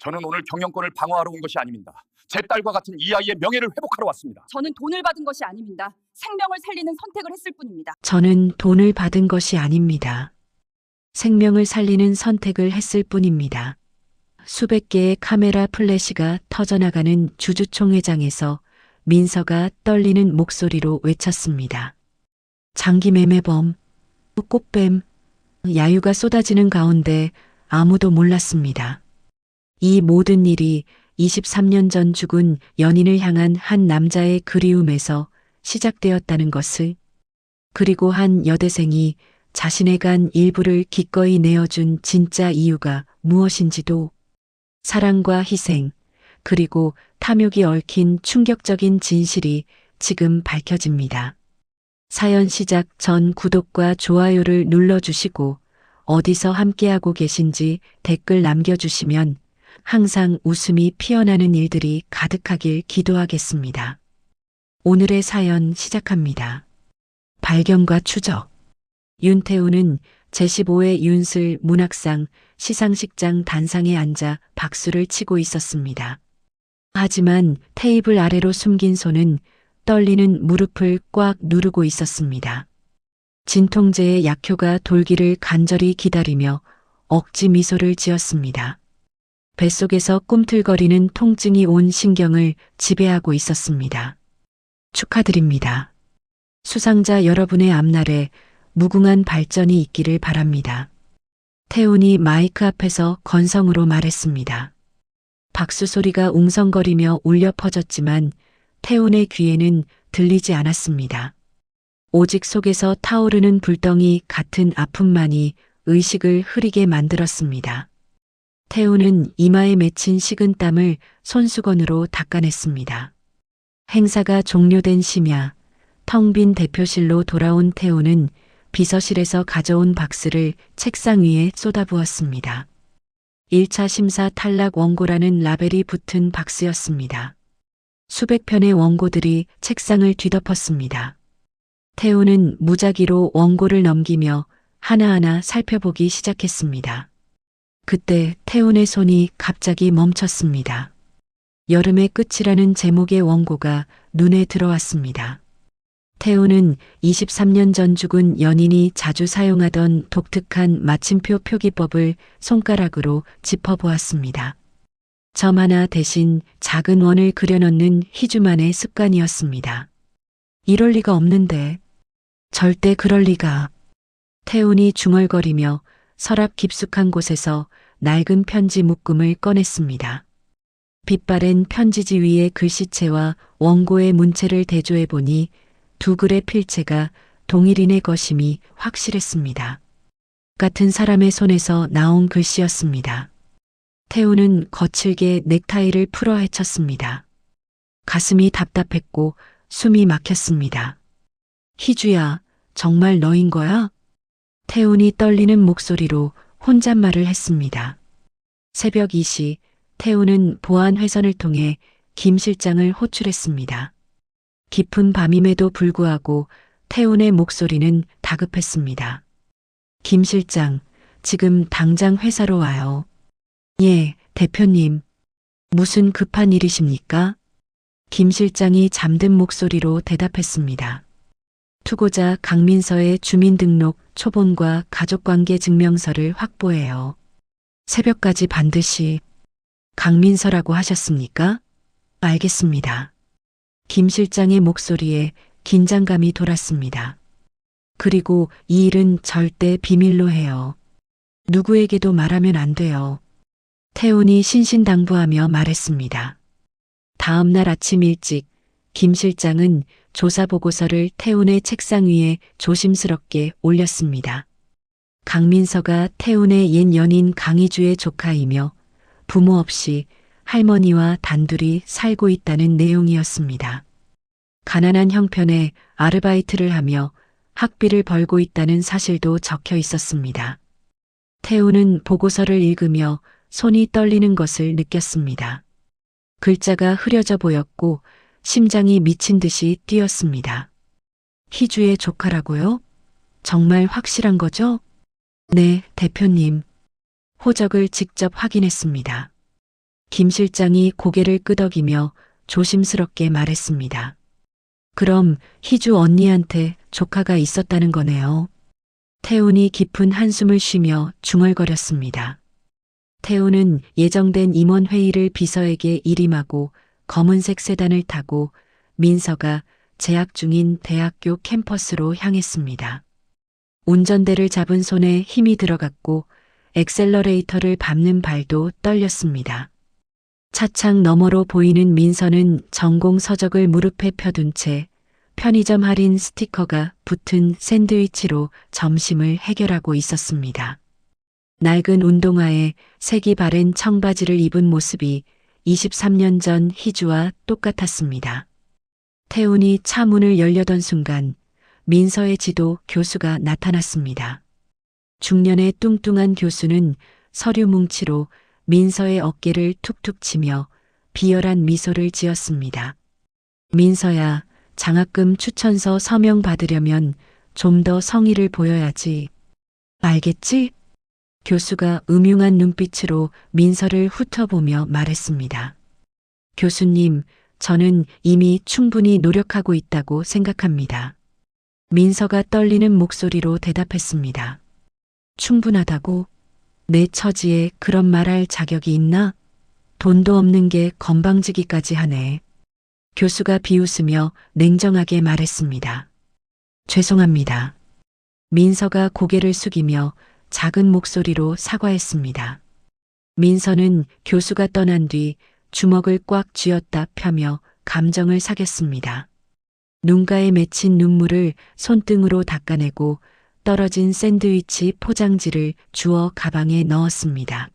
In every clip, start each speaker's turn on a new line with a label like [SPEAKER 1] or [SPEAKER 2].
[SPEAKER 1] 저는 오늘 경영권을 방어하러 온 것이 아닙니다. 제 딸과 같은 이 아이의 명예를 회복하러 왔습니다.
[SPEAKER 2] 저는 돈을 받은 것이 아닙니다. 생명을 살리는 선택을 했을 뿐입니다.
[SPEAKER 3] 저는 돈을 받은 것이 아닙니다. 생명을 살리는 선택을 했을 뿐입니다. 수백 개의 카메라 플래시가 터져나가는 주주총회장에서 민서가 떨리는 목소리로 외쳤습니다. 장기 매매범, 꽃뱀, 야유가 쏟아지는 가운데 아무도 몰랐습니다. 이 모든 일이 23년 전 죽은 연인을 향한 한 남자의 그리움에서 시작되었다는 것을, 그리고 한 여대생이 자신의 간 일부를 기꺼이 내어준 진짜 이유가 무엇인지도, 사랑과 희생, 그리고 탐욕이 얽힌 충격적인 진실이 지금 밝혀집니다. 사연 시작 전 구독과 좋아요를 눌러주시고 어디서 함께하고 계신지 댓글 남겨주시면 항상 웃음이 피어나는 일들이 가득하길 기도하겠습니다. 오늘의 사연 시작합니다. 발견과 추적. 윤태우는 제15회 윤슬 문학상 시상식장 단상에 앉아 박수를 치고 있었습니다. 하지만 테이블 아래로 숨긴 손은 떨리는 무릎을 꽉 누르고 있었습니다. 진통제의 약효가 돌기를 간절히 기다리며 억지 미소를 지었습니다. 뱃속에서 꿈틀거리는 통증이 온 신경을 지배하고 있었습니다. 축하드립니다. 수상자 여러분의 앞날에 무궁한 발전이 있기를 바랍니다. 태훈이 마이크 앞에서 건성으로 말했습니다. 박수 소리가 웅성거리며 울려 퍼졌지만 태훈의 귀에는 들리지 않았습니다. 오직 속에서 타오르는 불덩이 같은 아픔만이 의식을 흐리게 만들었습니다. 태훈은 이마에 맺힌 식은 땀을 손수건으로 닦아냈습니다. 행사가 종료된 심야, 텅 빈 대표실로 돌아온 태훈은 비서실에서 가져온 박스를 책상 위에 쏟아부었습니다. 1차 심사 탈락 원고라는 라벨이 붙은 박스였습니다. 수백 편의 원고들이 책상을 뒤덮었습니다. 태훈은 무작위로 원고를 넘기며 하나하나 살펴보기 시작했습니다. 그때 태훈의 손이 갑자기 멈췄습니다. 여름의 끝이라는 제목의 원고가 눈에 들어왔습니다. 태훈은 23년 전 죽은 연인이 자주 사용하던 독특한 마침표 표기법을 손가락으로 짚어보았습니다. 점 하나 대신 작은 원을 그려넣는 희주만의 습관이었습니다. 이럴 리가 없는데. 절대 그럴 리가. 태훈이 중얼거리며 서랍 깊숙한 곳에서 낡은 편지 묶음을 꺼냈습니다. 빛바랜 편지지 위에 글씨체와 원고의 문체를 대조해보니 두 글의 필체가 동일인의 것임이 확실했습니다. 같은 사람의 손에서 나온 글씨였습니다. 태훈은 거칠게 넥타이를 풀어 헤쳤습니다. 가슴이 답답했고 숨이 막혔습니다. 희주야, 정말 너인 거야? 태훈이 떨리는 목소리로 혼잣말을 했습니다. 새벽 2시, 태훈은 보안 회선을 통해 김 실장을 호출했습니다. 깊은 밤임에도 불구하고 태훈의 목소리는 다급했습니다. 김 실장, 지금 당장 회사로 와요. 예, 대표님. 무슨 급한 일이십니까? 김 실장이 잠든 목소리로 대답했습니다. 투고자 강민서의 주민등록 초본과 가족관계 증명서를 확보해요. 새벽까지 반드시. 강민서라고 하셨습니까? 알겠습니다. 김 실장의 목소리에 긴장감이 돌았습니다. 그리고 이 일은 절대 비밀로 해요. 누구에게도 말하면 안 돼요. 태훈이 신신당부하며 말했습니다. 다음 날 아침 일찍 김 실장은 조사 보고서를 태훈의 책상 위에 조심스럽게 올렸습니다. 강민서가 태훈의 옛 연인 강희주의 조카이며 부모 없이 할머니와 단둘이 살고 있다는 내용이었습니다. 가난한 형편에 아르바이트를 하며 학비를 벌고 있다는 사실도 적혀 있었습니다. 태훈은 보고서를 읽으며 손이 떨리는 것을 느꼈습니다. 글자가 흐려져 보였고 심장이 미친 듯이 뛰었습니다. 희주의 조카라고요? 정말 확실한 거죠? 네, 대표님. 호적을 직접 확인했습니다. 김 실장이 고개를 끄덕이며 조심스럽게 말했습니다. 그럼 희주 언니한테 조카가 있었다는 거네요. 태훈이 깊은 한숨을 쉬며 중얼거렸습니다. 태훈은 예정된 임원회의를 비서에게 일임하고 검은색 세단을 타고 민서가 재학 중인 대학교 캠퍼스로 향했습니다. 운전대를 잡은 손에 힘이 들어갔고 엑셀러레이터를 밟는 발도 떨렸습니다. 차창 너머로 보이는 민서는 전공 서적을 무릎에 펴둔 채 편의점 할인 스티커가 붙은 샌드위치로 점심을 해결하고 있었습니다. 낡은 운동화에 색이 바랜 청바지를 입은 모습이 23년 전 희주와 똑같았습니다. 태훈이 차 문을 열려던 순간 민서의 지도 교수가 나타났습니다. 중년의 뚱뚱한 교수는 서류 뭉치로 민서의 어깨를 툭툭 치며 비열한 미소를 지었습니다. 민서야, 장학금 추천서 서명 받으려면 좀 더 성의를 보여야지. 알겠지? 교수가 음흉한 눈빛으로 민서를 훑어보며 말했습니다. 교수님, 저는 이미 충분히 노력하고 있다고 생각합니다. 민서가 떨리는 목소리로 대답했습니다. 충분하다고? 내 처지에 그런 말할 자격이 있나? 돈도 없는 게 건방지기까지 하네. 교수가 비웃으며 냉정하게 말했습니다. 죄송합니다. 민서가 고개를 숙이며 작은 목소리로 사과했습니다. 민서는 교수가 떠난 뒤 주먹을 꽉 쥐었다 펴며 감정을 사겼습니다. 눈가에 맺힌 눈물을 손등으로 닦아내고 떨어진 샌드위치 포장지를 주워 가방에 넣었습니다.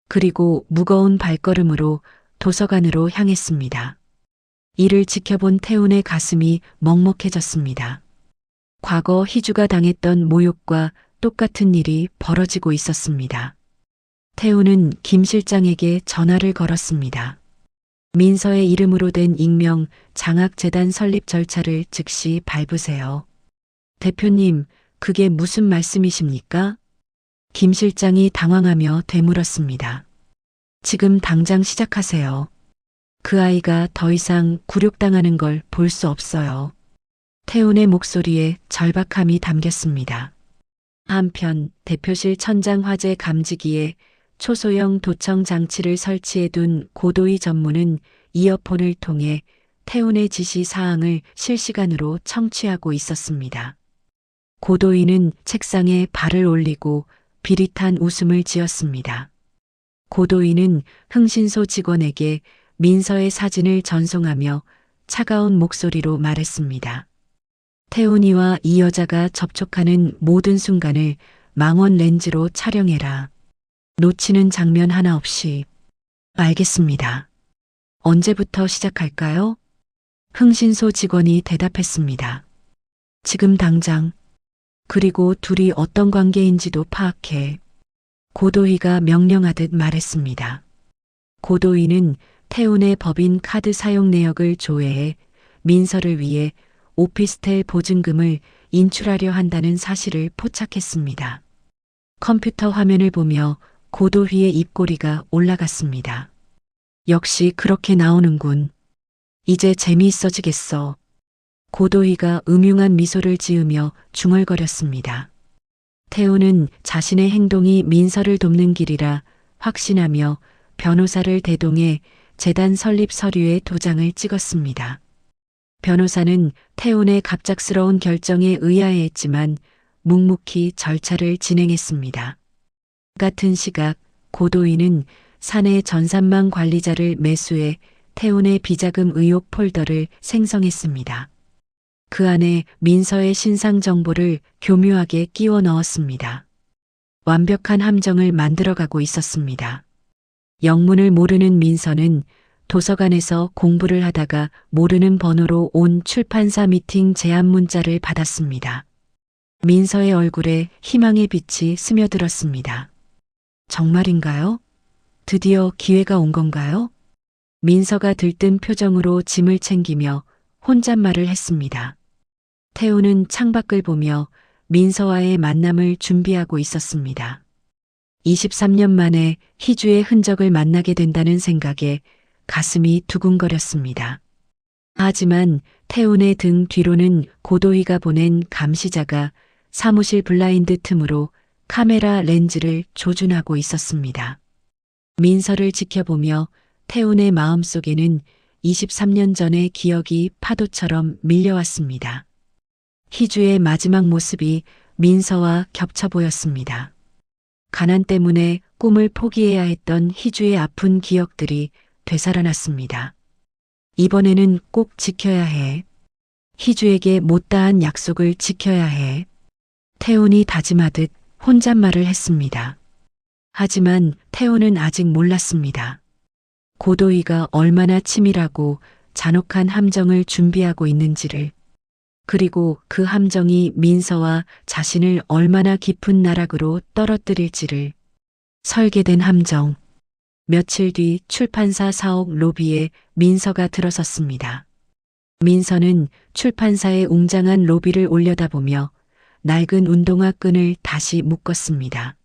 [SPEAKER 3] 그리고 무거운 발걸음으로 도서관으로 향했습니다. 이를 지켜본 태훈의 가슴이 먹먹해졌습니다. 과거 희주가 당했던 모욕과 똑같은 일이 벌어지고 있었습니다. 태훈은 김 실장에게 전화를 걸었습니다. 민서의 이름으로 된 익명 장학재단 설립 절차를 즉시 밟으세요. 대표님, 그게 무슨 말씀이십니까? 김 실장이 당황하며 되물었습니다. 지금 당장 시작하세요. 그 아이가 더 이상 굴욕당하는 걸 볼 수 없어요. 태훈의 목소리에 절박함이 담겼습니다. 한편 대표실 천장 화재 감지기에 초소형 도청 장치를 설치해둔 고도희 전무는 이어폰을 통해 태훈의 지시 사항을 실시간으로 청취하고 있었습니다. 고도희는 책상에 발을 올리고 비릿한 웃음을 지었습니다. 고도희는 흥신소 직원에게 민서의 사진을 전송하며 차가운 목소리로 말했습니다. 태훈이와 이 여자가 접촉하는 모든 순간을 망원 렌즈로 촬영해라. 놓치는 장면 하나 없이. 알겠습니다. 언제부터 시작할까요? 흥신소 직원이 대답했습니다. 지금 당장. 그리고 둘이 어떤 관계인지도 파악해. 고도희가 명령하듯 말했습니다. 고도희는 태훈의 법인 카드 사용 내역을 조회해 민서를 위해 오피스텔 보증금을 인출하려 한다는 사실을 포착했습니다. 컴퓨터 화면을 보며 고도희의 입꼬리가 올라갔습니다. 역시 그렇게 나오는군. 이제 재미있어지겠어. 고도희가 음흉한 미소를 지으며 중얼거렸습니다. 태훈은 자신의 행동이 민서를 돕는 길이라 확신하며 변호사를 대동해 재단 설립 서류에 도장을 찍었습니다. 변호사는 태훈의 갑작스러운 결정에 의아해했지만 묵묵히 절차를 진행했습니다. 같은 시각 고도희는 사내 전산망 관리자를 매수해 태훈의 비자금 의혹 폴더를 생성했습니다. 그 안에 민서의 신상 정보를 교묘하게 끼워 넣었습니다. 완벽한 함정을 만들어가고 있었습니다. 영문을 모르는 민서는 도서관에서 공부를 하다가 모르는 번호로 온 출판사 미팅 제안 문자를 받았습니다. 민서의 얼굴에 희망의 빛이 스며들었습니다. 정말인가요? 드디어 기회가 온 건가요? 민서가 들뜬 표정으로 짐을 챙기며 혼잣말을 했습니다. 태훈은 창밖을 보며 민서와의 만남을 준비하고 있었습니다. 23년 만에 희주의 흔적을 만나게 된다는 생각에 가슴이 두근거렸습니다. 하지만 태훈의 등 뒤로는 고도희가 보낸 감시자가 사무실 블라인드 틈으로 카메라 렌즈를 조준하고 있었습니다. 민서를 지켜보며 태훈의 마음속에는 23년 전의 기억이 파도처럼 밀려왔습니다. 희주의 마지막 모습이 민서와 겹쳐 보였습니다. 가난 때문에 꿈을 포기해야 했던 희주의 아픈 기억들이 되살아났습니다. 이번에는 꼭 지켜야 해. 희주에게 못다한 약속을 지켜야 해. 태훈이 다짐하듯 혼잣말을 했습니다. 하지만 태훈은 아직 몰랐습니다. 고도희가 얼마나 치밀하고 잔혹한 함정을 준비하고 있는지를, 그리고 그 함정이 민서와 자신을 얼마나 깊은 나락으로 떨어뜨릴지를. 설계된 함정. 며칠 뒤 출판사 사옥 로비에 민서가 들어섰습니다. 민서는 출판사의 웅장한 로비를 올려다보며 낡은 운동화 끈을 다시 묶었습니다.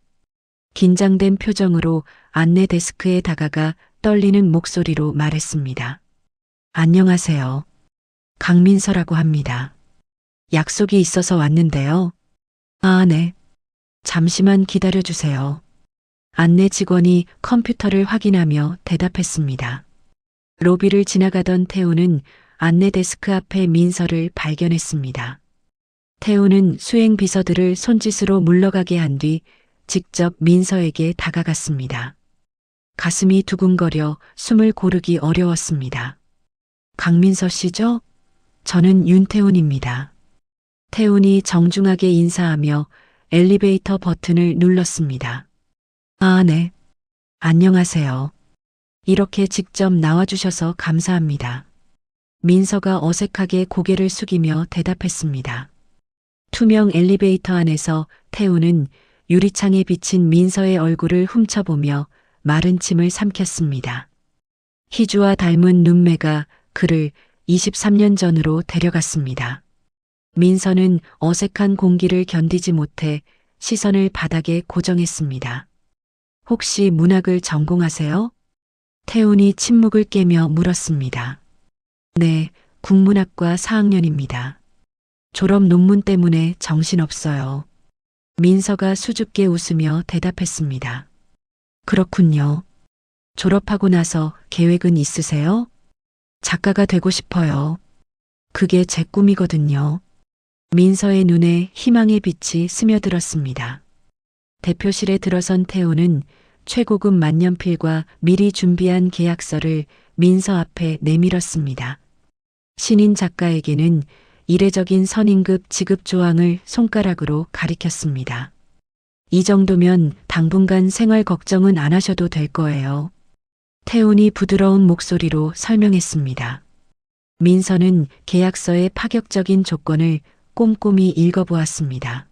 [SPEAKER 3] 긴장된 표정으로 안내 데스크에 다가가 떨리는 목소리로 말했습니다. 안녕하세요. 강민서라고 합니다. 약속이 있어서 왔는데요. 아, 네. 잠시만 기다려주세요. 안내 직원이 컴퓨터를 확인하며 대답했습니다. 로비를 지나가던 태우는 안내 데스크 앞에 민서를 발견했습니다. 태우는 수행 비서들을 손짓으로 물러가게 한 뒤 직접 민서에게 다가갔습니다. 가슴이 두근거려 숨을 고르기 어려웠습니다. 강민서 씨죠? 저는 윤태훈입니다. 태훈이 정중하게 인사하며 엘리베이터 버튼을 눌렀습니다. 아, 네. 안녕하세요. 이렇게 직접 나와주셔서 감사합니다. 민서가 어색하게 고개를 숙이며 대답했습니다. 투명 엘리베이터 안에서 태훈은 유리창에 비친 민서의 얼굴을 훔쳐보며 마른 침을 삼켰습니다. 희주와 닮은 눈매가 그를 23년 전으로 데려갔습니다. 민서는 어색한 공기를 견디지 못해 시선을 바닥에 고정했습니다. 혹시 문학을 전공하세요? 태훈이 침묵을 깨며 물었습니다. 네, 국문학과 4학년입니다. 졸업 논문 때문에 정신없어요. 민서가 수줍게 웃으며 대답했습니다. 그렇군요. 졸업하고 나서 계획은 있으세요? 작가가 되고 싶어요. 그게 제 꿈이거든요. 민서의 눈에 희망의 빛이 스며들었습니다. 대표실에 들어선 태호는 최고급 만년필과 미리 준비한 계약서를 민서 앞에 내밀었습니다. 신인 작가에게는 이례적인 선임급 지급 조항을 손가락으로 가리켰습니다. 이 정도면 당분간 생활 걱정은 안 하셔도 될 거예요. 태훈이 부드러운 목소리로 설명했습니다. 민서는 계약서의 파격적인 조건을 꼼꼼히 읽어보았습니다.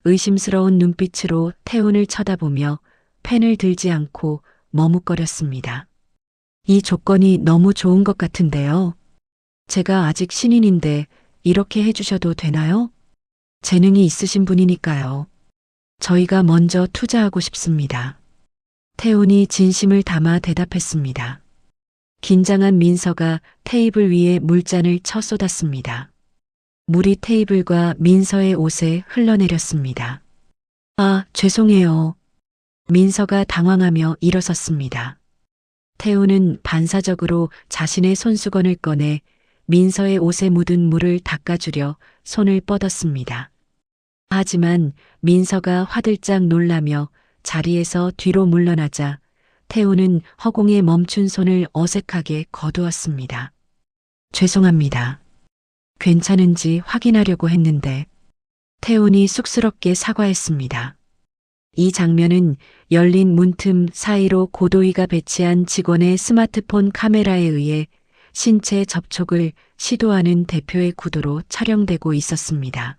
[SPEAKER 3] 의심스러운 눈빛으로 태훈을 쳐다보며 펜을 들지 않고 머뭇거렸습니다. 이 조건이 너무 좋은 것 같은데요. 제가 아직 신인인데 이렇게 해주셔도 되나요? 재능이 있으신 분이니까요. 저희가 먼저 투자하고 싶습니다. 태훈이 진심을 담아 대답했습니다. 긴장한 민서가 테이블 위에 물잔을 쳐 쏟았습니다. 물이 테이블과 민서의 옷에 흘러내렸습니다. 아, 죄송해요. 민서가 당황하며 일어섰습니다. 태훈은 반사적으로 자신의 손수건을 꺼내 민서의 옷에 묻은 물을 닦아주려 손을 뻗었습니다. 하지만 민서가 화들짝 놀라며 자리에서 뒤로 물러나자 태훈은 허공에 멈춘 손을 어색하게 거두었습니다. 죄송합니다. 괜찮은지 확인하려고 했는데. 태훈이 쑥스럽게 사과했습니다. 이 장면은 열린 문틈 사이로 고도희가 배치한 직원의 스마트폰 카메라에 의해 신체 접촉을 시도하는 대표의 구도로 촬영되고 있었습니다.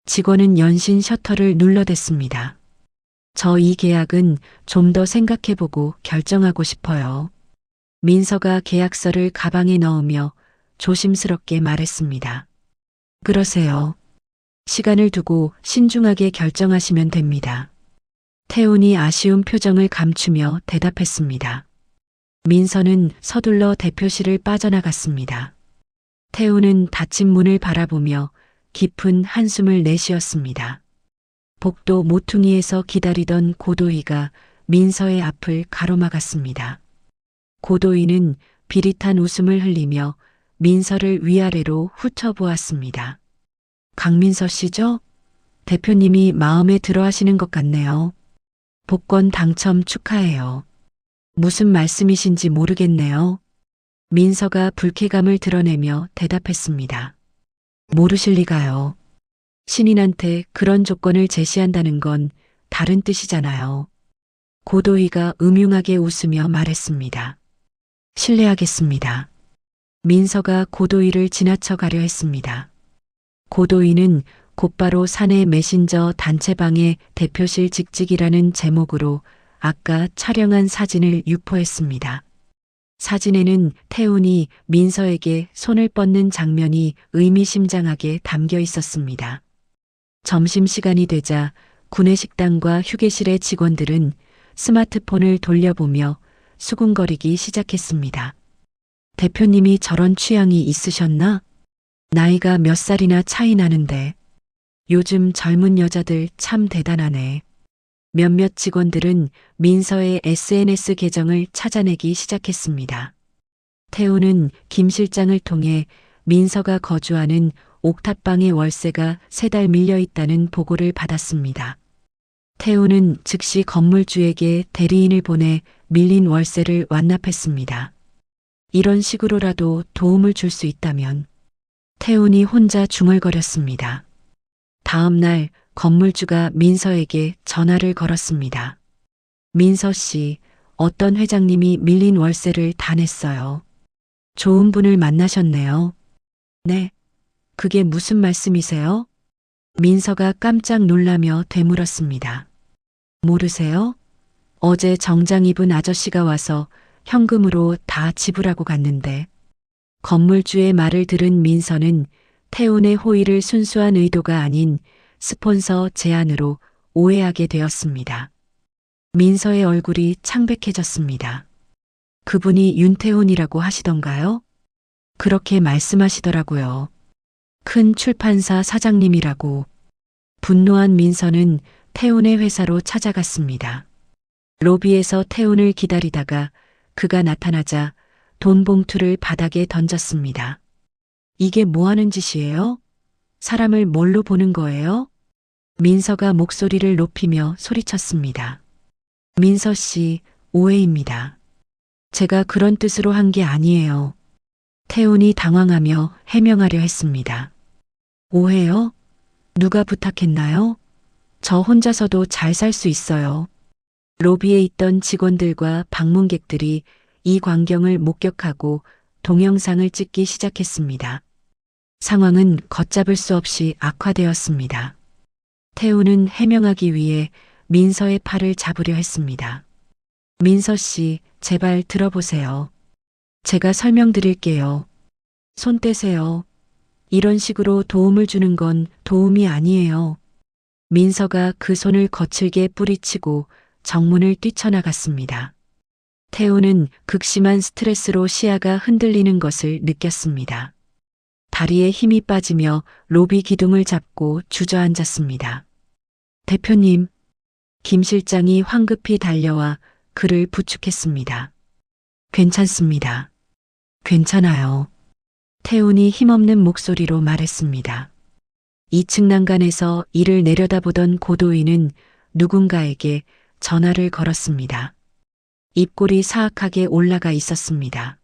[SPEAKER 3] 직원은 연신 셔터를 눌러댔습니다. 저 이 계약은 좀 더 생각해보고 결정하고 싶어요. 민서가 계약서를 가방에 넣으며 조심스럽게 말했습니다. 그러세요. 시간을 두고 신중하게 결정하시면 됩니다. 태훈이 아쉬운 표정을 감추며 대답했습니다. 민서는 서둘러 대표실을 빠져나갔습니다. 태훈은 닫힌 문을 바라보며 깊은 한숨을 내쉬었습니다. 복도 모퉁이에서 기다리던 고도희가 민서의 앞을 가로막았습니다. 고도희는 비릿한 웃음을 흘리며 민서를 위아래로 훑어보았습니다. 강민서 씨죠? 대표님이 마음에 들어 하시는 것 같네요. 복권 당첨 축하해요. 무슨 말씀이신지 모르겠네요. 민서가 불쾌감을 드러내며 대답했습니다. 모르실 리가요. 신인한테 그런 조건을 제시한다는 건 다른 뜻이잖아요. 고도희가 음흉하게 웃으며 말했습니다. 실례하겠습니다. 민서가 고도희를 지나쳐 가려 했습니다. 고도희는 곧바로 사내 메신저 단체방에 대표실 직직이라는 제목으로 아까 촬영한 사진을 유포했습니다. 사진에는 태훈이 민서에게 손을 뻗는 장면이 의미심장하게 담겨 있었습니다. 점심시간이 되자 구내식당과 휴게실의 직원들은 스마트폰을 돌려보며 수군거리기 시작했습니다. 대표님이 저런 취향이 있으셨나? 나이가 몇 살이나 차이 나는데. 요즘 젊은 여자들 참 대단하네. 몇몇 직원들은 민서의 SNS 계정을 찾아내기 시작했습니다. 태훈은 김 실장을 통해 민서가 거주하는 옥탑방의 월세가 3달 밀려 있다는 보고를 받았습니다. 태훈은 즉시 건물주에게 대리인을 보내 밀린 월세를 완납했습니다. 이런 식으로라도 도움을 줄 수 있다면. 태훈이 혼자 중얼거렸습니다. 다음 날 건물주가 민서에게 전화를 걸었습니다. 민서 씨, 어떤 회장님이 밀린 월세를 다 냈어요. 좋은 분을 만나셨네요. 네, 그게 무슨 말씀이세요? 민서가 깜짝 놀라며 되물었습니다. 모르세요? 어제 정장 입은 아저씨가 와서 현금으로 다 지불하고 갔는데. 건물주의 말을 들은 민서는 태훈의 호의를 순수한 의도가 아닌 스폰서 제안으로 오해하게 되었습니다. 민서의 얼굴이 창백해졌습니다. 그분이 윤태훈이라고 하시던가요? 그렇게 말씀하시더라고요. 큰 출판사 사장님이라고. 분노한 민서는 태훈의 회사로 찾아갔습니다. 로비에서 태훈을 기다리다가 그가 나타나자 돈 봉투를 바닥에 던졌습니다. 이게 뭐 하는 짓이에요? 사람을 뭘로 보는 거예요? 민서가 목소리를 높이며 소리쳤습니다. 민서 씨, 오해입니다. 제가 그런 뜻으로 한 게 아니에요. 태훈이 당황하며 해명하려 했습니다. 오해요? 누가 부탁했나요? 저 혼자서도 잘 살 수 있어요. 로비에 있던 직원들과 방문객들이 이 광경을 목격하고 동영상을 찍기 시작했습니다. 상황은 걷잡을 수 없이 악화되었습니다. 태훈은 해명하기 위해 민서의 팔을 잡으려 했습니다. 민서 씨, 제발 들어보세요. 제가 설명드릴게요. 손 떼세요. 이런 식으로 도움을 주는 건 도움이 아니에요. 민서가 그 손을 거칠게 뿌리치고 정문을 뛰쳐나갔습니다. 태훈은 극심한 스트레스로 시야가 흔들리는 것을 느꼈습니다. 다리에 힘이 빠지며 로비 기둥을 잡고 주저앉았습니다. 대표님, 김 실장이 황급히 달려와 그를 부축했습니다. 괜찮습니다. 괜찮아요. 태훈이 힘없는 목소리로 말했습니다. 2층 난간에서 이를 내려다보던 고도희는 누군가에게 전화를 걸었습니다. 입꼬리 사악하게 올라가 있었습니다.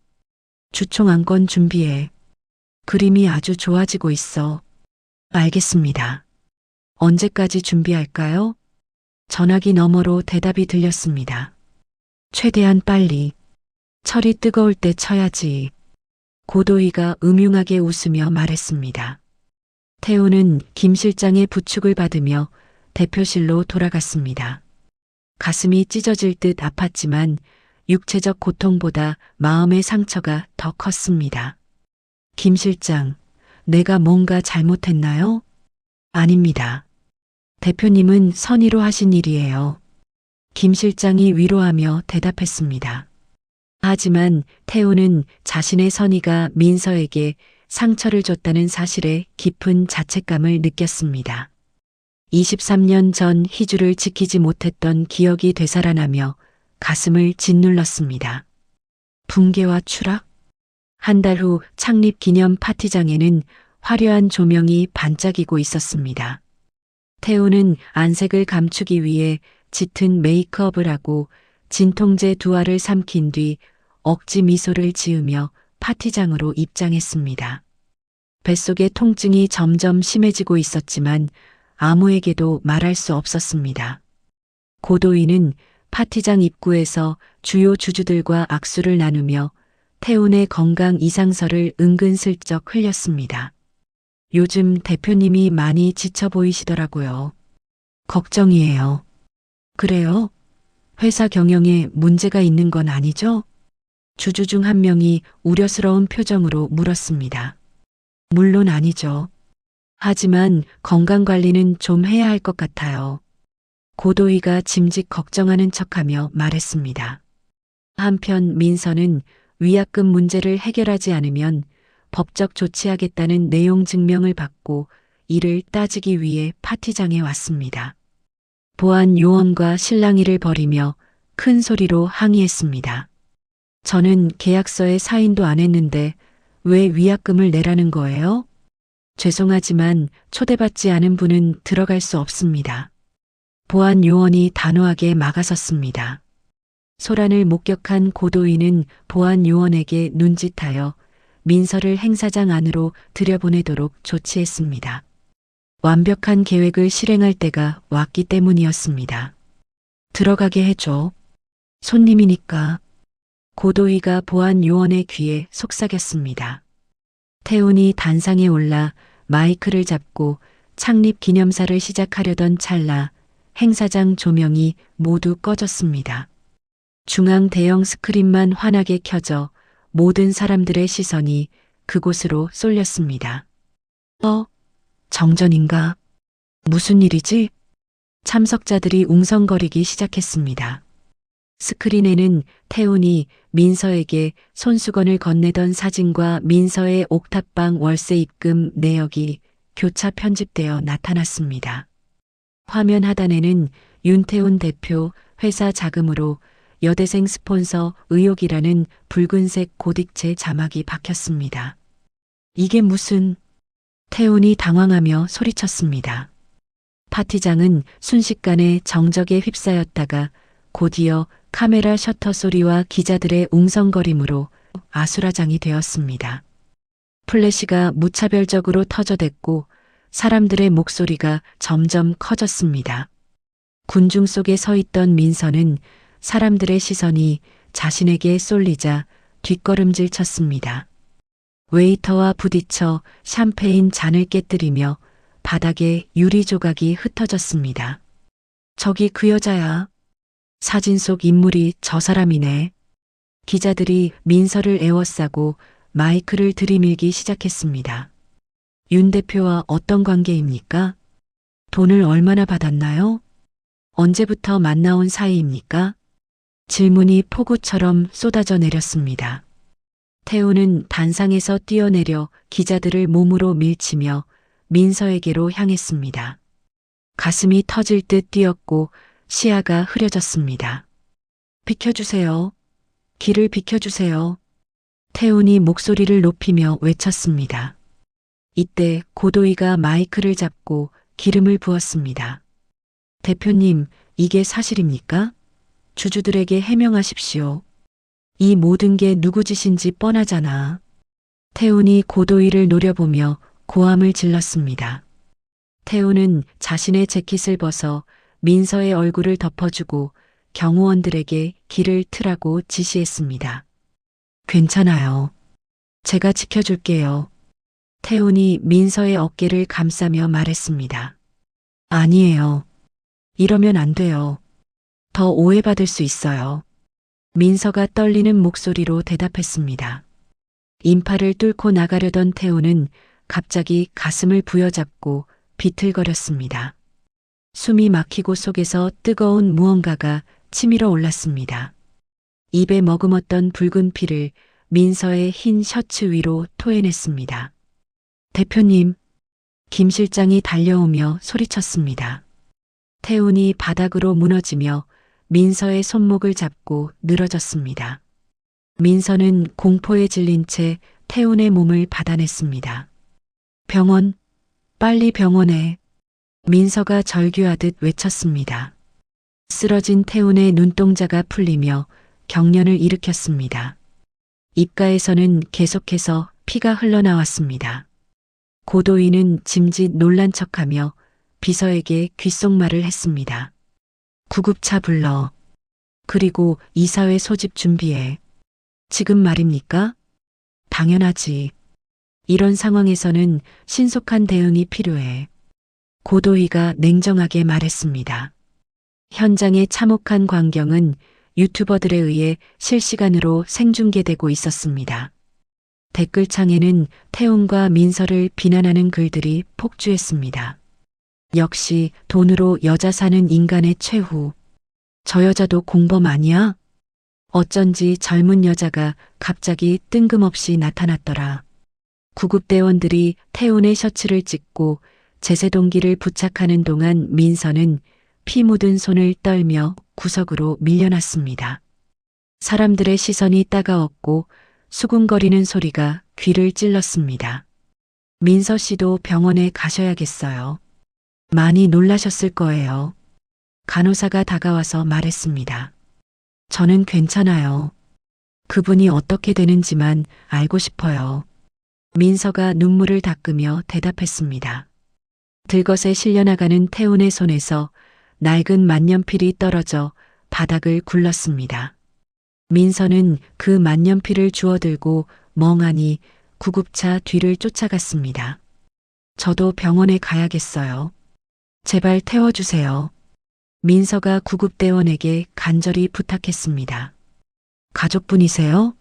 [SPEAKER 3] 주총 안건 준비해. 그림이 아주 좋아지고 있어. 알겠습니다. 언제까지 준비할까요? 전화기 너머로 대답이 들렸습니다. 최대한 빨리. 철이 뜨거울 때 쳐야지. 고도희가 음흉하게 웃으며 말했습니다. 태훈은 김 실장의 부축을 받으며 대표실로 돌아갔습니다. 가슴이 찢어질 듯 아팠지만 육체적 고통보다 마음의 상처가 더 컸습니다. 김 실장, 내가 뭔가 잘못했나요? 아닙니다. 대표님은 선의로 하신 일이에요. 김 실장이 위로하며 대답했습니다. 하지만 태우는 자신의 선의가 민서에게 상처를 줬다는 사실에 깊은 자책감을 느꼈습니다. 23년 전 희주를 지키지 못했던 기억이 되살아나며 가슴을 짓눌렀습니다. 붕괴와 추락? 한 달 후 창립 기념 파티장에는 화려한 조명이 반짝이고 있었습니다. 태우는 안색을 감추기 위해 짙은 메이크업을 하고 진통제 2알을 삼킨 뒤 억지 미소를 지으며 파티장으로 입장했습니다. 뱃속의 통증이 점점 심해지고 있었지만 아무에게도 말할 수 없었습니다. 고도희는 파티장 입구에서 주요 주주들과 악수를 나누며 태운의 건강 이상설을 은근슬쩍 흘렸습니다. 요즘 대표님이 많이 지쳐 보이시더라고요. 걱정이에요. 그래요? 회사 경영에 문제가 있는 건 아니죠? 주주 중 한 명이 우려스러운 표정으로 물었습니다. 물론 아니죠. 하지만 건강관리는 좀 해야 할 것 같아요. 고도희가 짐짓 걱정하는 척하며 말했습니다. 한편 민서는 위약금 문제를 해결하지 않으면 법적 조치하겠다는 내용 증명을 받고 이를 따지기 위해 파티장에 왔습니다. 보안 요원과 실랑이를 벌이며 큰 소리로 항의했습니다. 저는 계약서에 사인도 안 했는데 왜 위약금을 내라는 거예요? 죄송하지만 초대받지 않은 분은 들어갈 수 없습니다. 보안 요원이 단호하게 막아섰습니다. 소란을 목격한 고도희는 보안 요원에게 눈짓하여 민서를 행사장 안으로 들여보내도록 조치했습니다. 완벽한 계획을 실행할 때가 왔기 때문이었습니다. 들어가게 해줘. 손님이니까. 고도희가 보안 요원의 귀에 속삭였습니다. 태운이 단상에 올라 마이크를 잡고 창립 기념사를 시작하려던 찰나 행사장 조명이 모두 꺼졌습니다. 중앙 대형 스크린만 환하게 켜져 모든 사람들의 시선이 그곳으로 쏠렸습니다. 정전인가? 무슨 일이지? 참석자들이 웅성거리기 시작했습니다. 스크린에는 태운이 민서에게 손수건을 건네던 사진과 민서의 옥탑방 월세 입금 내역이 교차 편집되어 나타났습니다. 화면 하단에는 윤태훈 대표 회사 자금으로 여대생 스폰서 의혹이라는 붉은색 고딕체 자막이 박혔습니다. 이게 무슨... 태훈이 당황하며 소리쳤습니다. 파티장은 순식간에 정적에 휩싸였다가 곧이어 카메라 셔터 소리와 기자들의 웅성거림으로 아수라장이 되었습니다. 플래시가 무차별적으로 터져댔고 사람들의 목소리가 점점 커졌습니다. 군중 속에 서 있던 민서는 사람들의 시선이 자신에게 쏠리자 뒷걸음질 쳤습니다. 웨이터와 부딪혀 샴페인 잔을 깨뜨리며 바닥에 유리 조각이 흩어졌습니다. 저기 그 여자야. 사진 속 인물이 저 사람이네. 기자들이 민서를 에워싸고 마이크를 들이밀기 시작했습니다. 윤 대표와 어떤 관계입니까? 돈을 얼마나 받았나요? 언제부터 만나온 사이입니까? 질문이 폭우처럼 쏟아져 내렸습니다. 태우는 단상에서 뛰어내려 기자들을 몸으로 밀치며 민서에게로 향했습니다. 가슴이 터질 듯 뛰었고 시야가 흐려졌습니다. 비켜주세요. 길을 비켜주세요. 태훈이 목소리를 높이며 외쳤습니다. 이때 고도희가 마이크를 잡고 기름을 부었습니다. 대표님, 이게 사실입니까? 주주들에게 해명하십시오. 이 모든 게 누구 짓인지 뻔하잖아. 태훈이 고도희를 노려보며 고함을 질렀습니다. 태훈은 자신의 재킷을 벗어 민서의 얼굴을 덮어주고 경호원들에게 길을 트라고 지시했습니다. 괜찮아요. 제가 지켜줄게요. 태훈이 민서의 어깨를 감싸며 말했습니다. 아니에요. 이러면 안 돼요. 더 오해받을 수 있어요. 민서가 떨리는 목소리로 대답했습니다. 인파를 뚫고 나가려던 태훈은 갑자기 가슴을 부여잡고 비틀거렸습니다. 숨이 막히고 속에서 뜨거운 무언가가 치밀어 올랐습니다. 입에 머금었던 붉은 피를 민서의 흰 셔츠 위로 토해냈습니다. 대표님, 김 실장이 달려오며 소리쳤습니다. 태훈이 바닥으로 무너지며 민서의 손목을 잡고 늘어졌습니다. 민서는 공포에 질린 채 태훈의 몸을 받아냈습니다. 병원, 빨리 병원에. 민서가 절규하듯 외쳤습니다. 쓰러진 태훈의 눈동자가 풀리며 경련을 일으켰습니다. 입가에서는 계속해서 피가 흘러나왔습니다. 고도희는 짐짓 놀란 척하며 비서에게 귓속말을 했습니다. 구급차 불러. 그리고 이사회 소집 준비해. 지금 말입니까? 당연하지. 이런 상황에서는 신속한 대응이 필요해. 고도희가 냉정하게 말했습니다. 현장의 참혹한 광경은 유튜버들에 의해 실시간으로 생중계되고 있었습니다. 댓글창에는 태훈과 민서를 비난하는 글들이 폭주했습니다. 역시 돈으로 여자 사는 인간의 최후. 저 여자도 공범 아니야? 어쩐지 젊은 여자가 갑자기 뜬금없이 나타났더라. 구급대원들이 태훈의 셔츠를 찢고 제세동기를 부착하는 동안 민서는 피 묻은 손을 떨며 구석으로 밀려났습니다. 사람들의 시선이 따가웠고 수군거리는 소리가 귀를 찔렀습니다. 민서 씨도 병원에 가셔야겠어요. 많이 놀라셨을 거예요. 간호사가 다가와서 말했습니다. 저는 괜찮아요. 그분이 어떻게 되는지만 알고 싶어요. 민서가 눈물을 닦으며 대답했습니다. 들것에 실려나가는 태훈의 손에서 낡은 만년필이 떨어져 바닥을 굴렀습니다. 민서는 그 만년필을 주워들고 멍하니 구급차 뒤를 쫓아갔습니다. 저도 병원에 가야겠어요. 제발 태워주세요. 민서가 구급대원에게 간절히 부탁했습니다. 가족분이세요?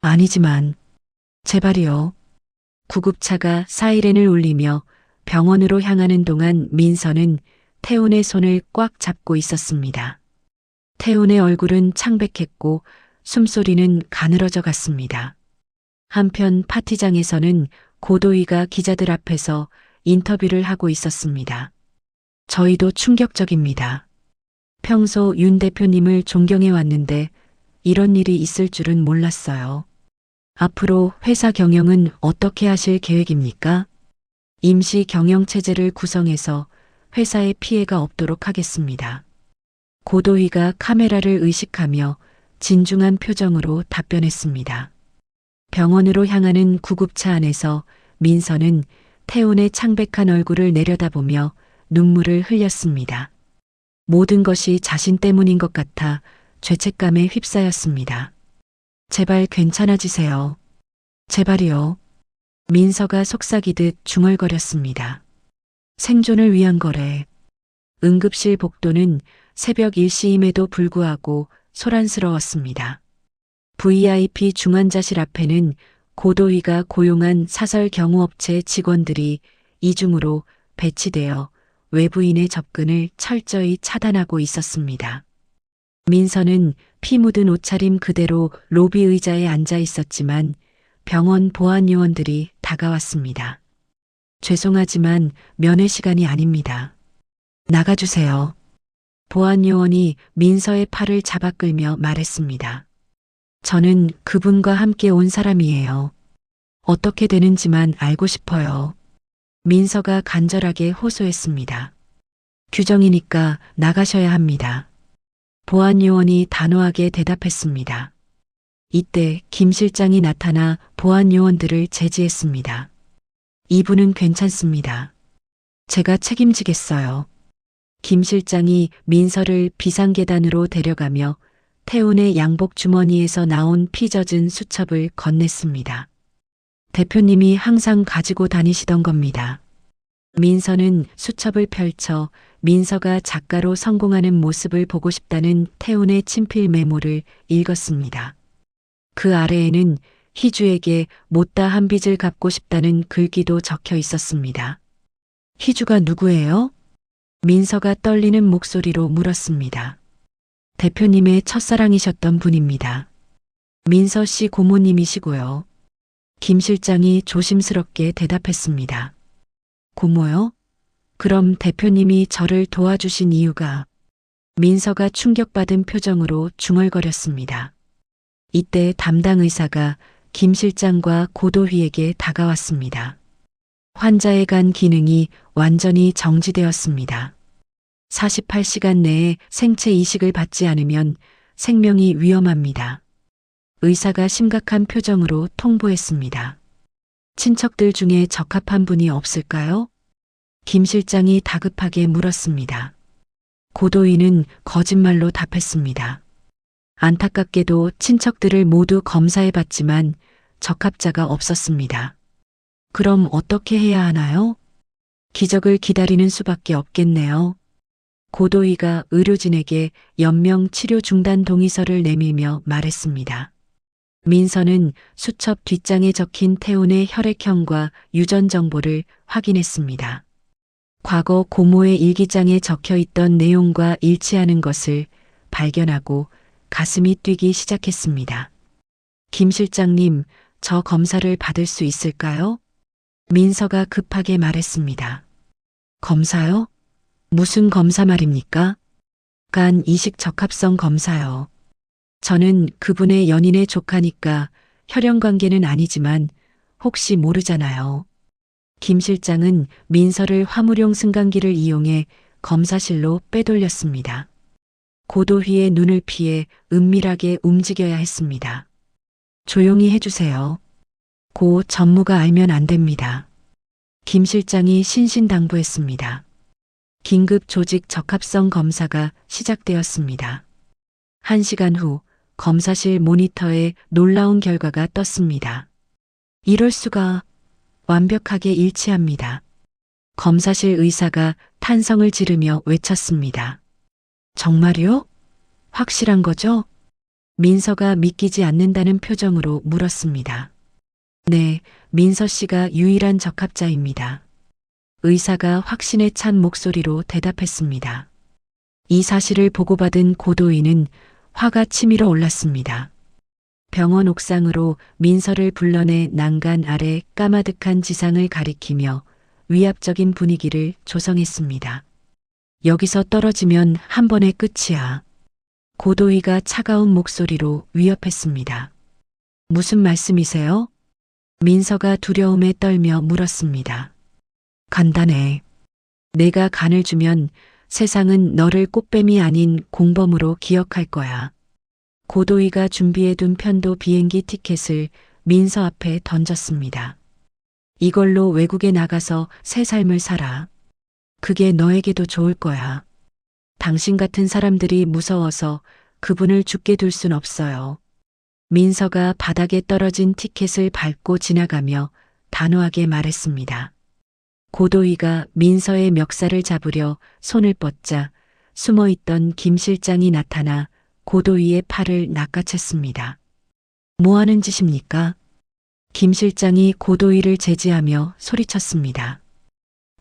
[SPEAKER 3] 아니지만 제발이요. 구급차가 사이렌을 울리며 병원으로 향하는 동안 민서는 태훈의 손을 꽉 잡고 있었습니다. 태훈의 얼굴은 창백했고 숨소리는 가늘어져 갔습니다. 한편 파티장에서는 고도희가 기자들 앞에서 인터뷰를 하고 있었습니다. 저희도 충격적입니다. 평소 윤 대표님을 존경해 왔는데 이런 일이 있을 줄은 몰랐어요. 앞으로 회사 경영은 어떻게 하실 계획입니까? 임시 경영 체제를 구성해서 회사에 피해가 없도록 하겠습니다. 고도희가 카메라를 의식하며 진중한 표정으로 답변했습니다. 병원으로 향하는 구급차 안에서 민서는 태훈의 창백한 얼굴을 내려다보며 눈물을 흘렸습니다. 모든 것이 자신 때문인 것 같아 죄책감에 휩싸였습니다. 제발 괜찮아지세요. 제발이요. 민서가 속삭이듯 중얼거렸습니다. 생존을 위한 거래. 응급실 복도는 새벽 1시임에도 불구하고 소란스러웠습니다. VIP 중환자실 앞에는 고도희가 고용한 사설 경호업체 직원들이 이중으로 배치되어 외부인의 접근을 철저히 차단하고 있었습니다. 민서는 피 묻은 옷차림 그대로 로비 의자에 앉아 있었지만 병원 보안 요원들이 다가왔습니다. 죄송하지만 면회 시간이 아닙니다. 나가주세요. 보안 요원이 민서의 팔을 잡아 끌며 말했습니다. 저는 그분과 함께 온 사람이에요. 어떻게 되는지만 알고 싶어요. 민서가 간절하게 호소했습니다. 규정이니까 나가셔야 합니다. 보안 요원이 단호하게 대답했습니다. 이때 김 실장이 나타나 보안 요원들을 제지했습니다. 이분은 괜찮습니다. 제가 책임지겠어요. 김 실장이 민서를 비상계단으로 데려가며 태훈의 양복 주머니에서 나온 피 젖은 수첩을 건넸습니다. 대표님이 항상 가지고 다니시던 겁니다. 민서는 수첩을 펼쳐 민서가 작가로 성공하는 모습을 보고 싶다는 태훈의 친필 메모를 읽었습니다. 그 아래에는 희주에게 못다 한 빚을 갚고 싶다는 글귀도 적혀 있었습니다. 희주가 누구예요? 민서가 떨리는 목소리로 물었습니다. 대표님의 첫사랑이셨던 분입니다. 민서 씨 고모님이시고요. 김 실장이 조심스럽게 대답했습니다. 고모요? 그럼 대표님이 저를 도와주신 이유가? 민서가 충격받은 표정으로 중얼거렸습니다. 이때 담당 의사가 김 실장과 고도휘에게 다가왔습니다. 환자의 간 기능이 완전히 정지되었습니다. 48시간 내에 생체 이식을 받지 않으면 생명이 위험합니다. 의사가 심각한 표정으로 통보했습니다. 친척들 중에 적합한 분이 없을까요? 김 실장이 다급하게 물었습니다. 고도희는 거짓말로 답했습니다. 안타깝게도 친척들을 모두 검사해봤지만 적합자가 없었습니다. 그럼 어떻게 해야 하나요? 기적을 기다리는 수밖에 없겠네요. 고도희가 의료진에게 연명 치료 중단 동의서를 내밀며 말했습니다. 민서는 수첩 뒷장에 적힌 태운의 혈액형과 유전 정보를 확인했습니다. 과거 고모의 일기장에 적혀 있던 내용과 일치하는 것을 발견하고 가슴이 뛰기 시작했습니다. 김 실장님, 저 검사를 받을 수 있을까요? 민서가 급하게 말했습니다. 검사요? 무슨 검사 말입니까? 간 이식 적합성 검사요. 저는 그분의 연인의 조카니까 혈연 관계는 아니지만 혹시 모르잖아요. 김 실장은 민서를 화물용 승강기를 이용해 검사실로 빼돌렸습니다. 고도휘의 눈을 피해 은밀하게 움직여야 했습니다. 조용히 해주세요. 고 전무가 알면 안 됩니다. 김 실장이 신신당부했습니다. 긴급 조직 적합성 검사가 시작되었습니다. 1시간 후 검사실 모니터에 놀라운 결과가 떴습니다. 이럴 수가. 완벽하게 일치합니다. 검사실 의사가 탄성을 지르며 외쳤습니다. 정말요? 확실한 거죠? 민서가 믿기지 않는다는 표정으로 물었습니다. 네, 민서 씨가 유일한 적합자입니다. 의사가 확신에 찬 목소리로 대답했습니다. 이 사실을 보고받은 고도희는 화가 치밀어 올랐습니다. 병원 옥상으로 민서를 불러내 난간 아래 까마득한 지상을 가리키며 위압적인 분위기를 조성했습니다. 여기서 떨어지면 한 번의 끝이야. 고도희가 차가운 목소리로 위협했습니다. 무슨 말씀이세요? 민서가 두려움에 떨며 물었습니다. 간단해. 내가 간을 주면 세상은 너를 꽃뱀이 아닌 공범으로 기억할 거야. 고도희가 준비해둔 편도 비행기 티켓을 민서 앞에 던졌습니다. 이걸로 외국에 나가서 새 삶을 살아. 그게 너에게도 좋을 거야. 당신 같은 사람들이 무서워서 그분을 죽게 둘 순 없어요. 민서가 바닥에 떨어진 티켓을 밟고 지나가며 단호하게 말했습니다. 고도희가 민서의 멱살을 잡으려 손을 뻗자 숨어있던 김 실장이 나타나 고도희의 팔을 낚아챘습니다. 뭐 하는 짓입니까? 김 실장이 고도희를 제지하며 소리쳤습니다.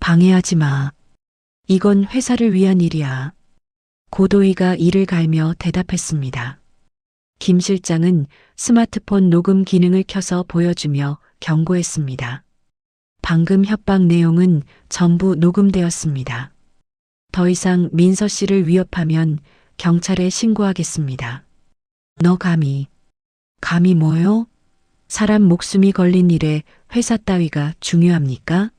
[SPEAKER 3] 방해하지 마. 이건 회사를 위한 일이야. 고도희가 이를 갈며 대답했습니다. 김 실장은 스마트폰 녹음 기능을 켜서 보여주며 경고했습니다. 방금 협박 내용은 전부 녹음되었습니다. 더 이상 민서 씨를 위협하면 경찰에 신고하겠습니다. 너 감히 뭐요? 사람 목숨이 걸린 일에 회사 따위가 중요합니까?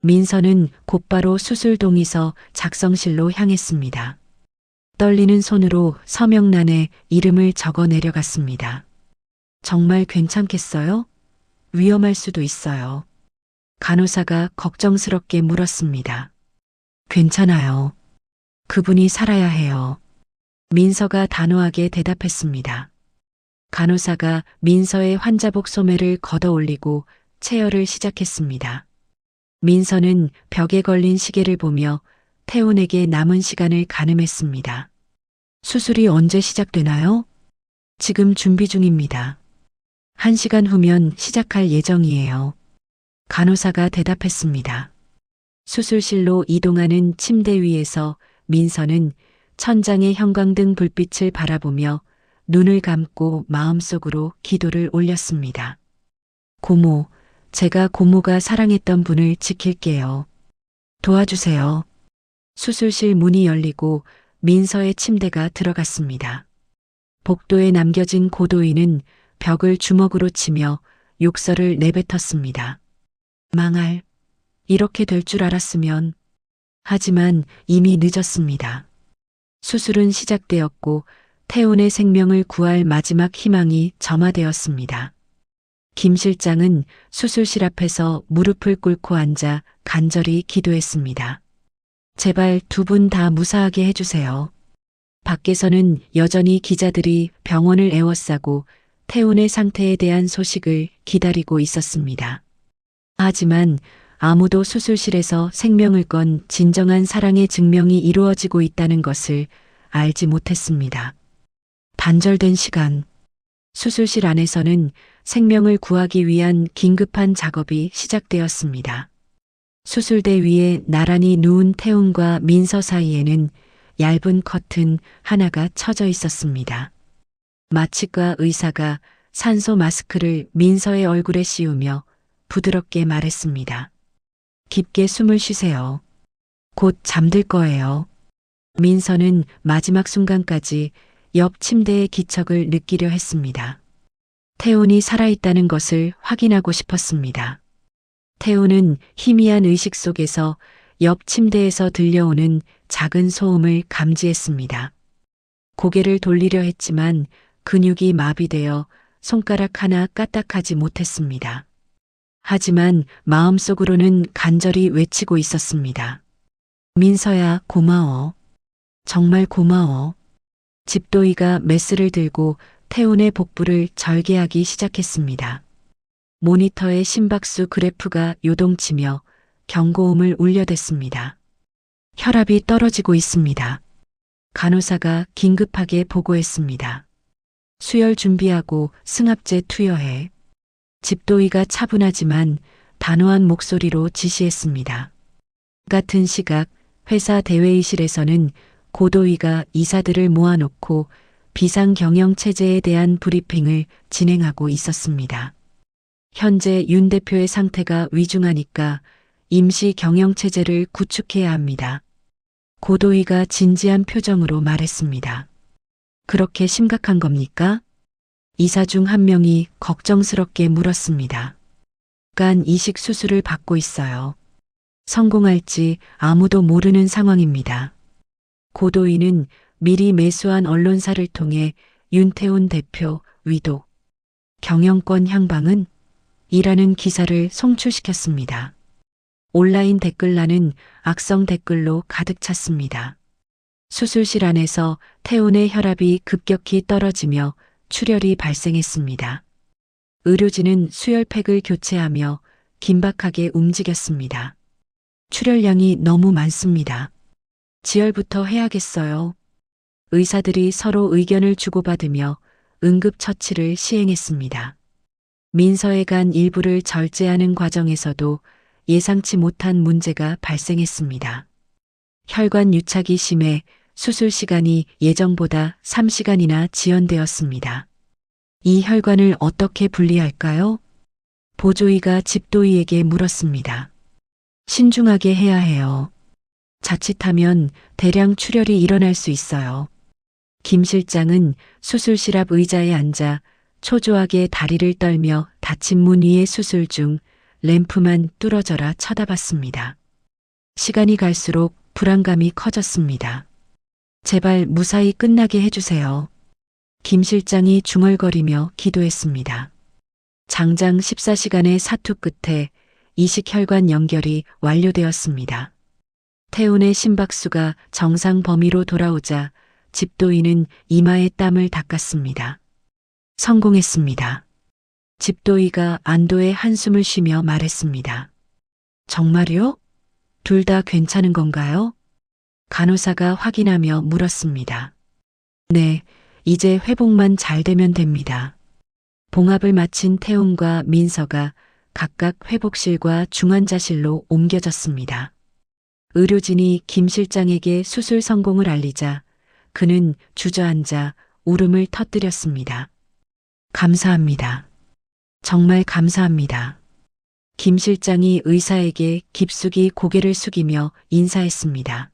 [SPEAKER 3] 민서는 곧바로 수술 동의서 작성실로 향했습니다. 떨리는 손으로 서명란에 이름을 적어 내려갔습니다. 정말 괜찮겠어요? 위험할 수도 있어요. 간호사가 걱정스럽게 물었습니다. 괜찮아요. 그분이 살아야 해요. 민서가 단호하게 대답했습니다. 간호사가 민서의 환자복 소매를 걷어 올리고 체열을 시작했습니다. 민서는 벽에 걸린 시계를 보며 태운에게 남은 시간을 가늠했습니다. 수술이 언제 시작되나요? 지금 준비 중입니다. 1시간 후면 시작할 예정이에요. 간호사가 대답했습니다. 수술실로 이동하는 침대 위에서 민서는 천장의 형광등 불빛을 바라보며 눈을 감고 마음속으로 기도를 올렸습니다. 고모, 제가 고모가 사랑했던 분을 지킬게요. 도와주세요. 수술실 문이 열리고 민서의 침대가 들어갔습니다. 복도에 남겨진 고도인은 벽을 주먹으로 치며 욕설을 내뱉었습니다. 망할. 이렇게 될 줄 알았으면. 하지만 이미 늦었습니다. 수술은 시작되었고 태훈의 생명을 구할 마지막 희망이 점화되었습니다. 김 실장은 수술실 앞에서 무릎을 꿇고 앉아 간절히 기도했습니다. 제발 두 분 다 무사하게 해주세요. 밖에서는 여전히 기자들이 병원을 에워싸고 태훈의 상태에 대한 소식을 기다리고 있었습니다. 하지만 아무도 수술실에서 생명을 건 진정한 사랑의 증명이 이루어지고 있다는 것을 알지 못했습니다. 단절된 시간. 수술실 안에서는 생명을 구하기 위한 긴급한 작업이 시작되었습니다. 수술대 위에 나란히 누운 태훈과 민서 사이에는 얇은 커튼 하나가 쳐져 있었습니다. 마취과 의사가 산소 마스크를 민서의 얼굴에 씌우며 부드럽게 말했습니다. 깊게 숨을 쉬세요. 곧 잠들 거예요. 민서는 마지막 순간까지 옆 침대의 기척을 느끼려 했습니다. 태훈이 살아있다는 것을 확인하고 싶었습니다. 태훈은 희미한 의식 속에서 옆 침대에서 들려오는 작은 소음을 감지했습니다. 고개를 돌리려 했지만 근육이 마비되어 손가락 하나 까딱하지 못했습니다. 하지만 마음속으로는 간절히 외치고 있었습니다. 민서야, 고마워. 정말 고마워. 집도이가 메스를 들고 태훈의 복부를 절개하기 시작했습니다. 모니터의 심박수 그래프가 요동치며 경고음을 울려댔습니다. 혈압이 떨어지고 있습니다. 간호사가 긴급하게 보고했습니다. 수혈 준비하고 승합제 투여해. 집도이가 차분하지만 단호한 목소리로 지시했습니다. 같은 시각 회사 대회의실에서는 고도위가 이사들을 모아놓고 비상경영체제에 대한 브리핑을 진행하고 있었습니다. 현재 윤 대표의 상태가 위중하니까 임시 경영체제를 구축해야 합니다. 고도위가 진지한 표정으로 말했습니다. 그렇게 심각한 겁니까? 이사 중 한 명이 걱정스럽게 물었습니다. 간 이식 수술을 받고 있어요. 성공할지 아무도 모르는 상황입니다. 고도인은 미리 매수한 언론사를 통해 윤태훈 대표 위독 경영권 향방은 이라는 기사를 송출시켰습니다. 온라인 댓글란은 악성 댓글로 가득 찼습니다. 수술실 안에서 태훈의 혈압이 급격히 떨어지며 출혈이 발생했습니다. 의료진은 수혈팩을 교체하며 긴박하게 움직였습니다. 출혈량이 너무 많습니다. 지혈부터 해야겠어요. 의사들이 서로 의견을 주고받으며 응급처치를 시행했습니다. 민서의 간 일부를 절제하는 과정에서도 예상치 못한 문제가 발생했습니다. 혈관 유착이 심해 수술 시간이 예정보다 3시간이나 지연되었습니다. 이 혈관을 어떻게 분리할까요? 보조의가 집도의에게 물었습니다. 신중하게 해야 해요. 자칫하면 대량 출혈이 일어날 수 있어요. 김 실장은 수술실 앞 의자에 앉아 초조하게 다리를 떨며 닫힌 문 위의 수술 중 램프만 뚫어져라 쳐다봤습니다. 시간이 갈수록 불안감이 커졌습니다. 제발 무사히 끝나게 해주세요. 김 실장이 중얼거리며 기도했습니다. 장장 14시간의 사투 끝에 이식혈관 연결이 완료되었습니다. 태훈의 심박수가 정상 범위로 돌아오자 집도이는 이마에 땀을 닦았습니다. 성공했습니다. 집도이가 안도의 한숨을 쉬며 말했습니다. 정말요? 둘 다 괜찮은 건가요? 간호사가 확인하며 물었습니다. 네, 이제 회복만 잘 되면 됩니다. 봉합을 마친 태훈과 민서가 각각 회복실과 중환자실로 옮겨졌습니다. 의료진이 김 실장에게 수술 성공을 알리자 그는 주저앉아 울음을 터뜨렸습니다. 감사합니다. 정말 감사합니다. 김 실장이 의사에게 깊숙이 고개를 숙이며 인사했습니다.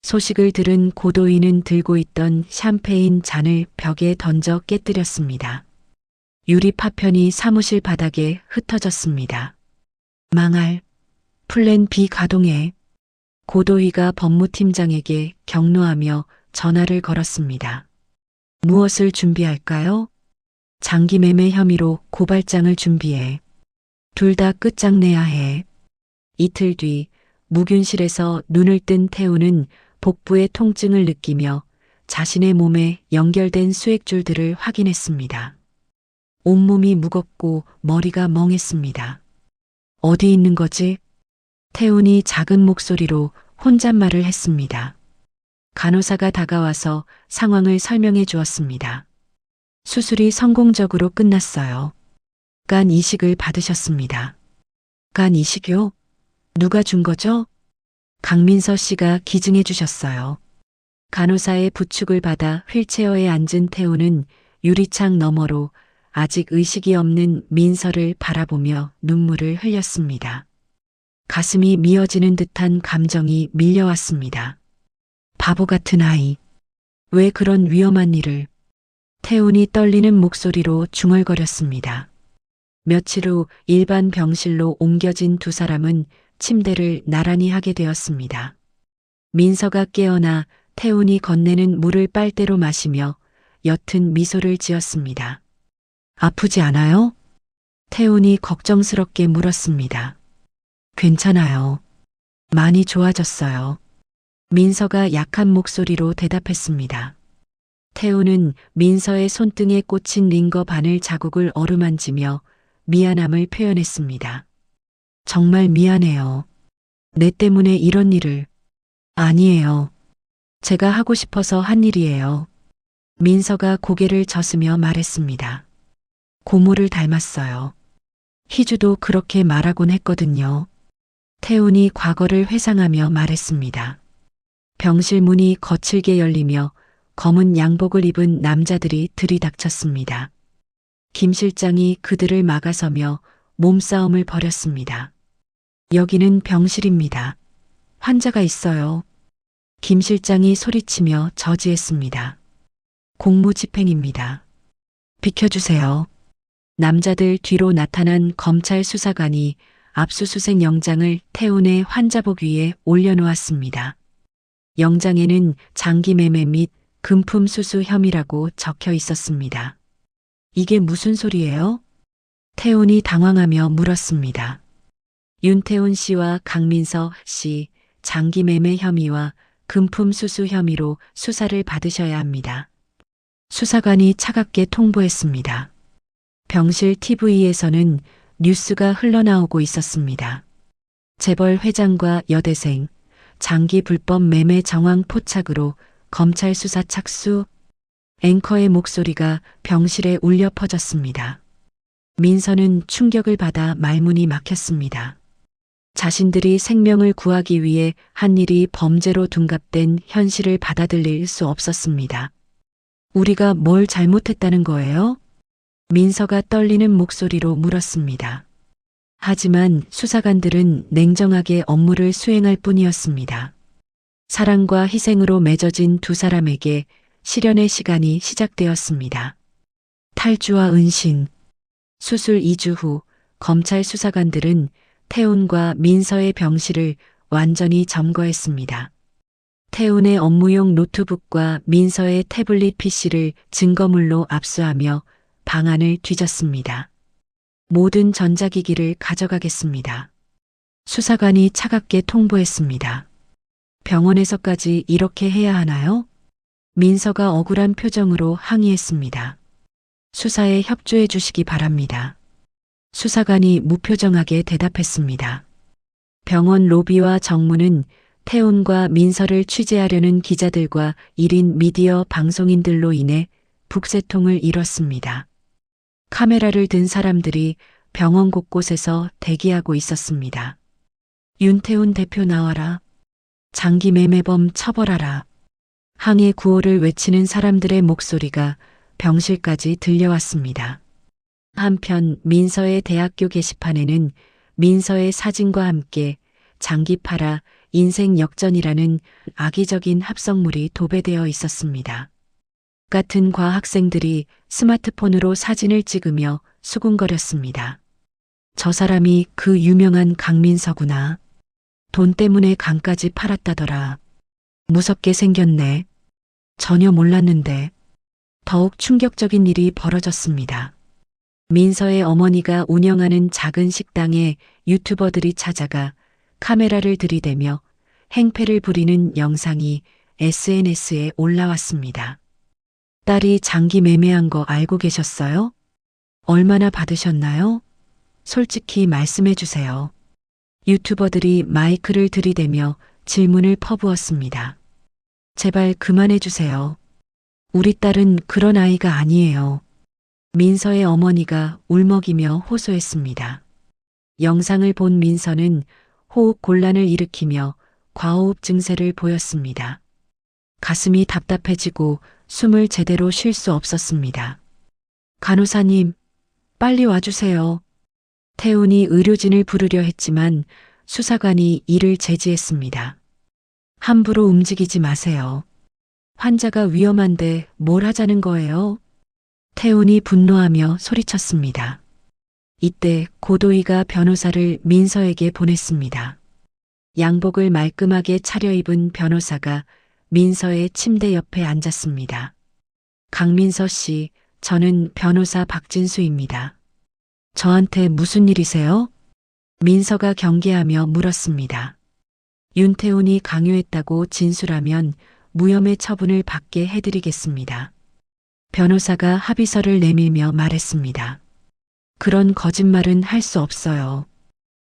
[SPEAKER 3] 소식을 들은 고도인은 들고 있던 샴페인 잔을 벽에 던져 깨뜨렸습니다. 유리 파편이 사무실 바닥에 흩어졌습니다. 망할, 플랜 B 가동해. 고도희가 법무팀장에게 격노하며 전화를 걸었습니다. 무엇을 준비할까요? 장기 매매 혐의로 고발장을 준비해. 둘 다 끝장내야 해. 이틀 뒤 무균실에서 눈을 뜬 태우는 복부의 통증을 느끼며 자신의 몸에 연결된 수액줄들을 확인했습니다. 온몸이 무겁고 머리가 멍했습니다. 어디 있는 거지? 태훈이 작은 목소리로 혼잣말을 했습니다. 간호사가 다가와서 상황을 설명해 주었습니다. 수술이 성공적으로 끝났어요. 간 이식을 받으셨습니다. 간 이식이요? 누가 준 거죠? 강민서 씨가 기증해 주셨어요. 간호사의 부축을 받아 휠체어에 앉은 태우는 유리창 너머로 아직 의식이 없는 민서를 바라보며 눈물을 흘렸습니다. 가슴이 미어지는 듯한 감정이 밀려왔습니다. 바보 같은 아이. 왜 그런 위험한 일을. 태훈이 떨리는 목소리로 중얼거렸습니다. 며칠 후 일반 병실로 옮겨진 두 사람은 침대를 나란히 하게 되었습니다. 민서가 깨어나 태훈이 건네는 물을 빨대로 마시며 옅은 미소를 지었습니다. 아프지 않아요? 태훈이 걱정스럽게 물었습니다. 괜찮아요. 많이 좋아졌어요. 민서가 약한 목소리로 대답했습니다. 태훈은 민서의 손등에 꽂힌 링거 바늘 자국을 어루만지며 미안함을 표현했습니다. 정말 미안해요. 내 때문에 이런 일을. 아니에요. 제가 하고 싶어서 한 일이에요. 민서가 고개를 젓으며 말했습니다. 고모를 닮았어요. 희주도 그렇게 말하곤 했거든요. 태훈이 과거를 회상하며 말했습니다. 병실 문이 거칠게 열리며 검은 양복을 입은 남자들이 들이닥쳤습니다. 김 실장이 그들을 막아서며 몸싸움을 벌였습니다. 여기는 병실입니다. 환자가 있어요. 김 실장이 소리치며 저지했습니다. 공무집행입니다. 비켜주세요. 남자들 뒤로 나타난 검찰 수사관이 압수수색 영장을 태훈의 환자복 위에 올려놓았습니다. 영장에는 장기 매매 및 금품 수수 혐의라고 적혀 있었습니다. 이게 무슨 소리예요? 태훈이 당황하며 물었습니다. 윤태훈 씨와 강민서 씨 장기 매매 혐의와 금품 수수 혐의로 수사를 받으셔야 합니다. 수사관이 차갑게 통보했습니다. 병실 TV에서는 뉴스가 흘러나오고 있었습니다. 재벌 회장과 여대생, 장기 불법 매매 정황 포착으로 검찰 수사 착수. 앵커의 목소리가 병실에 울려 퍼졌습니다. 민서는 충격을 받아 말문이 막혔습니다. 자신들이 생명을 구하기 위해 한 일이 범죄로 둔갑된 현실을 받아들일 수 없었습니다. 우리가 뭘 잘못했다는 거예요? 민서가 떨리는 목소리로 물었습니다. 하지만 수사관들은 냉정하게 업무를 수행할 뿐이었습니다. 사랑과 희생으로 맺어진 두 사람에게 실연의 시간이 시작되었습니다. 탈주와 은신. 수술 2주 후 검찰 수사관들은 태훈과 민서의 병실을 완전히 점거했습니다. 태훈의 업무용 노트북과 민서의 태블릿 PC를 증거물로 압수하며 방안을 뒤졌습니다. 모든 전자기기를 가져가겠습니다. 수사관이 차갑게 통보했습니다. 병원에서까지 이렇게 해야 하나요? 민서가 억울한 표정으로 항의했습니다. 수사에 협조해 주시기 바랍니다. 수사관이 무표정하게 대답했습니다. 병원 로비와 정문은 태훈과 민서를 취재하려는 기자들과 1인 미디어 방송인들로 인해 북새통을 이뤘습니다. 카메라를 든 사람들이 병원 곳곳에서 대기하고 있었습니다. 윤태훈 대표 나와라. 장기 매매범 처벌하라. 항해 구호를 외치는 사람들의 목소리가 병실까지 들려왔습니다. 한편 민서의 대학교 게시판에는 민서의 사진과 함께 장기 팔아 인생 역전이라는 악의적인 합성물이 도배되어 있었습니다. 같은 과학생들이 스마트폰으로 사진을 찍으며 수군거렸습니다. 저 사람이 그 유명한 강민서구나. 돈 때문에 강까지 팔았다더라. 무섭게 생겼네. 전혀 몰랐는데. 더욱 충격적인 일이 벌어졌습니다. 민서의 어머니가 운영하는 작은 식당에 유튜버들이 찾아가 카메라를 들이대며 행패를 부리는 영상이 SNS에 올라왔습니다. 딸이 장기 매매한 거 알고 계셨어요? 얼마나 받으셨나요? 솔직히 말씀해 주세요. 유튜버들이 마이크를 들이대며 질문을 퍼부었습니다. 제발 그만해 주세요. 우리 딸은 그런 아이가 아니에요. 민서의 어머니가 울먹이며 호소했습니다. 영상을 본 민서는 호흡 곤란을 일으키며 과호흡 증세를 보였습니다. 가슴이 답답해지고 숨을 제대로 쉴 수 없었습니다. 간호사님, 빨리 와주세요. 태훈이 의료진을 부르려 했지만 수사관이 이를 제지했습니다. 함부로 움직이지 마세요. 환자가 위험한데 뭘 하자는 거예요? 태훈이 분노하며 소리쳤습니다. 이때 고도희가 변호사를 민서에게 보냈습니다. 양복을 말끔하게 차려입은 변호사가 민서의 침대 옆에 앉았습니다. 강민서 씨, 저는 변호사 박진수입니다. 저한테 무슨 일이세요? 민서가 경계하며 물었습니다. 윤태훈이 강요했다고 진술하면 무혐의 처분을 받게 해드리겠습니다. 변호사가 합의서를 내밀며 말했습니다. 그런 거짓말은 할 수 없어요.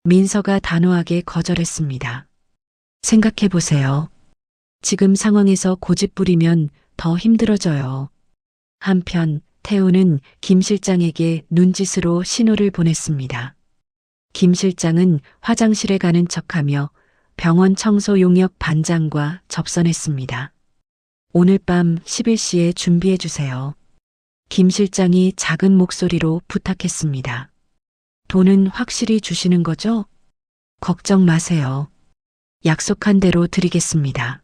[SPEAKER 3] 민서가 단호하게 거절했습니다. 생각해보세요. 지금 상황에서 고집 부리면 더 힘들어져요. 한편 태우는 김 실장에게 눈짓으로 신호를 보냈습니다. 김 실장은 화장실에 가는 척하며 병원 청소 용역 반장과 접선했습니다. 오늘 밤 11시에 준비해 주세요. 김 실장이 작은 목소리로 부탁했습니다. 돈은 확실히 주시는 거죠? 걱정 마세요. 약속한 대로 드리겠습니다.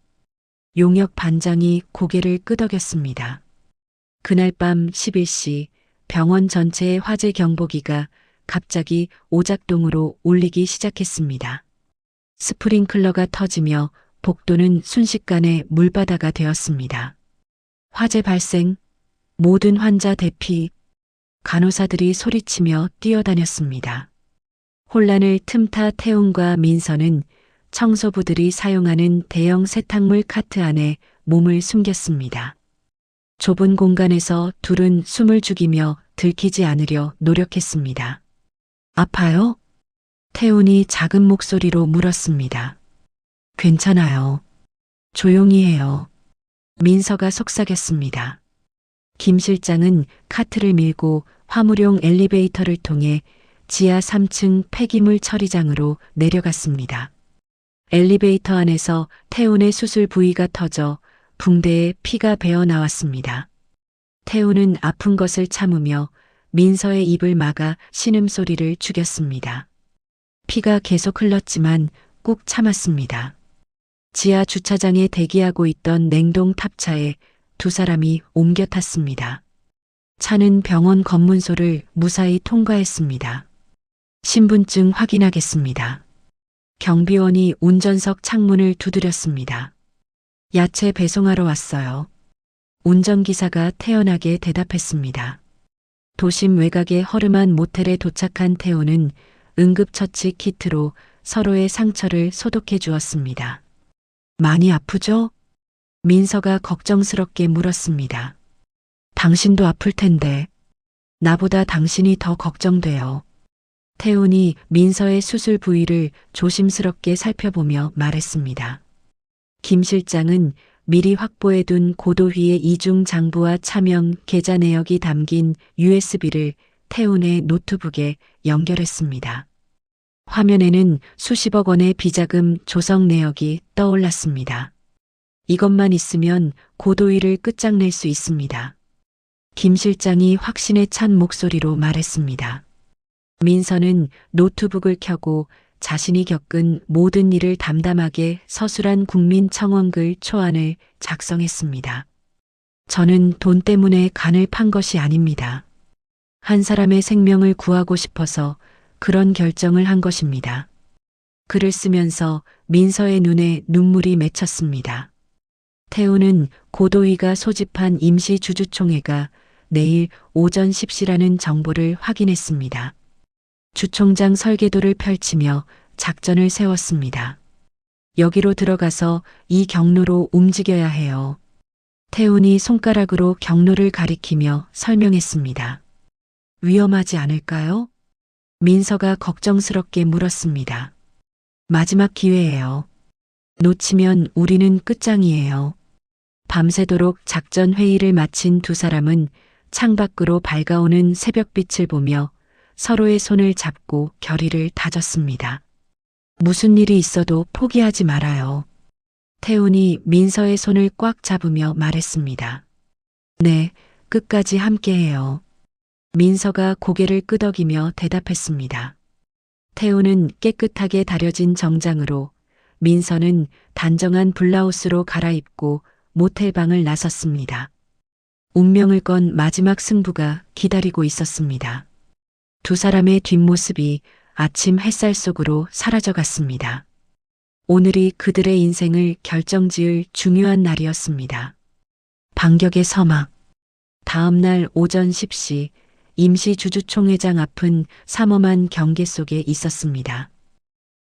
[SPEAKER 3] 용역 반장이 고개를 끄덕였습니다. 그날 밤 11시 병원 전체의 화재 경보기가 갑자기 오작동으로 울리기 시작했습니다. 스프링클러가 터지며 복도는 순식간에 물바다가 되었습니다. 화재 발생, 모든 환자 대피, 간호사들이 소리치며 뛰어다녔습니다. 혼란을 틈타 태웅과 민서는 청소부들이 사용하는 대형 세탁물 카트 안에 몸을 숨겼습니다. 좁은 공간에서 둘은 숨을 죽이며 들키지 않으려 노력했습니다. 아파요? 태훈이 작은 목소리로 물었습니다. 괜찮아요. 조용히 해요. 민서가 속삭였습니다. 김 실장은 카트를 밀고 화물용 엘리베이터를 통해 지하 3층 폐기물 처리장으로 내려갔습니다. 엘리베이터 안에서 태훈의 수술 부위가 터져 붕대에 피가 배어 나왔습니다. 태훈은 아픈 것을 참으며 민서의 입을 막아 신음소리를 죽였습니다. 피가 계속 흘렀지만 꾹 참았습니다. 지하 주차장에 대기하고 있던 냉동 탑차에 두 사람이 옮겨 탔습니다. 차는 병원 검문소를 무사히 통과했습니다. 신분증 확인하겠습니다. 경비원이 운전석 창문을 두드렸습니다. 야채 배송하러 왔어요. 운전기사가 태연하게 대답했습니다. 도심 외곽의 허름한 모텔에 도착한 태호는 응급처치 키트로 서로의 상처를 소독해 주었습니다. 많이 아프죠? 민서가 걱정스럽게 물었습니다. 당신도 아플 텐데. 나보다 당신이 더 걱정돼요. 태훈이 민서의 수술 부위를 조심스럽게 살펴보며 말했습니다. 김 실장은 미리 확보해둔 고도휘의 이중 장부와 차명 계좌 내역이 담긴 USB를 태훈의 노트북에 연결했습니다. 화면에는 수십억 원의 비자금 조성 내역이 떠올랐습니다. 이것만 있으면 고도위를 끝장낼 수 있습니다. 김 실장이 확신에 찬 목소리로 말했습니다. 민서는 노트북을 켜고 자신이 겪은 모든 일을 담담하게 서술한 국민청원글 초안을 작성했습니다. 저는 돈 때문에 간을 판 것이 아닙니다. 한 사람의 생명을 구하고 싶어서 그런 결정을 한 것입니다. 글을 쓰면서 민서의 눈에 눈물이 맺혔습니다. 태우는 고도위가 소집한 임시주주총회가 내일 오전 10시라는 정보를 확인했습니다. 주총장 설계도를 펼치며 작전을 세웠습니다. 여기로 들어가서 이 경로로 움직여야 해요. 태훈이 손가락으로 경로를 가리키며 설명했습니다. 위험하지 않을까요? 민서가 걱정스럽게 물었습니다. 마지막 기회예요. 놓치면 우리는 끝장이에요. 밤새도록 작전 회의를 마친 두 사람은 창밖으로 밝아오는 새벽빛을 보며 서로의 손을 잡고 결의를 다졌습니다. 무슨 일이 있어도 포기하지 말아요. 태훈이 민서의 손을 꽉 잡으며 말했습니다. 네, 끝까지 함께해요. 민서가 고개를 끄덕이며 대답했습니다. 태훈은 깨끗하게 다려진 정장으로, 민서는 단정한 블라우스로 갈아입고 모텔방을 나섰습니다. 운명을 건 마지막 승부가 기다리고 있었습니다. 두 사람의 뒷모습이 아침 햇살 속으로 사라져갔습니다. 오늘이 그들의 인생을 결정지을 중요한 날이었습니다. 반격의 서막. 다음 날 오전 10시 임시주주총회장 앞은 삼엄한 경계 속에 있었습니다.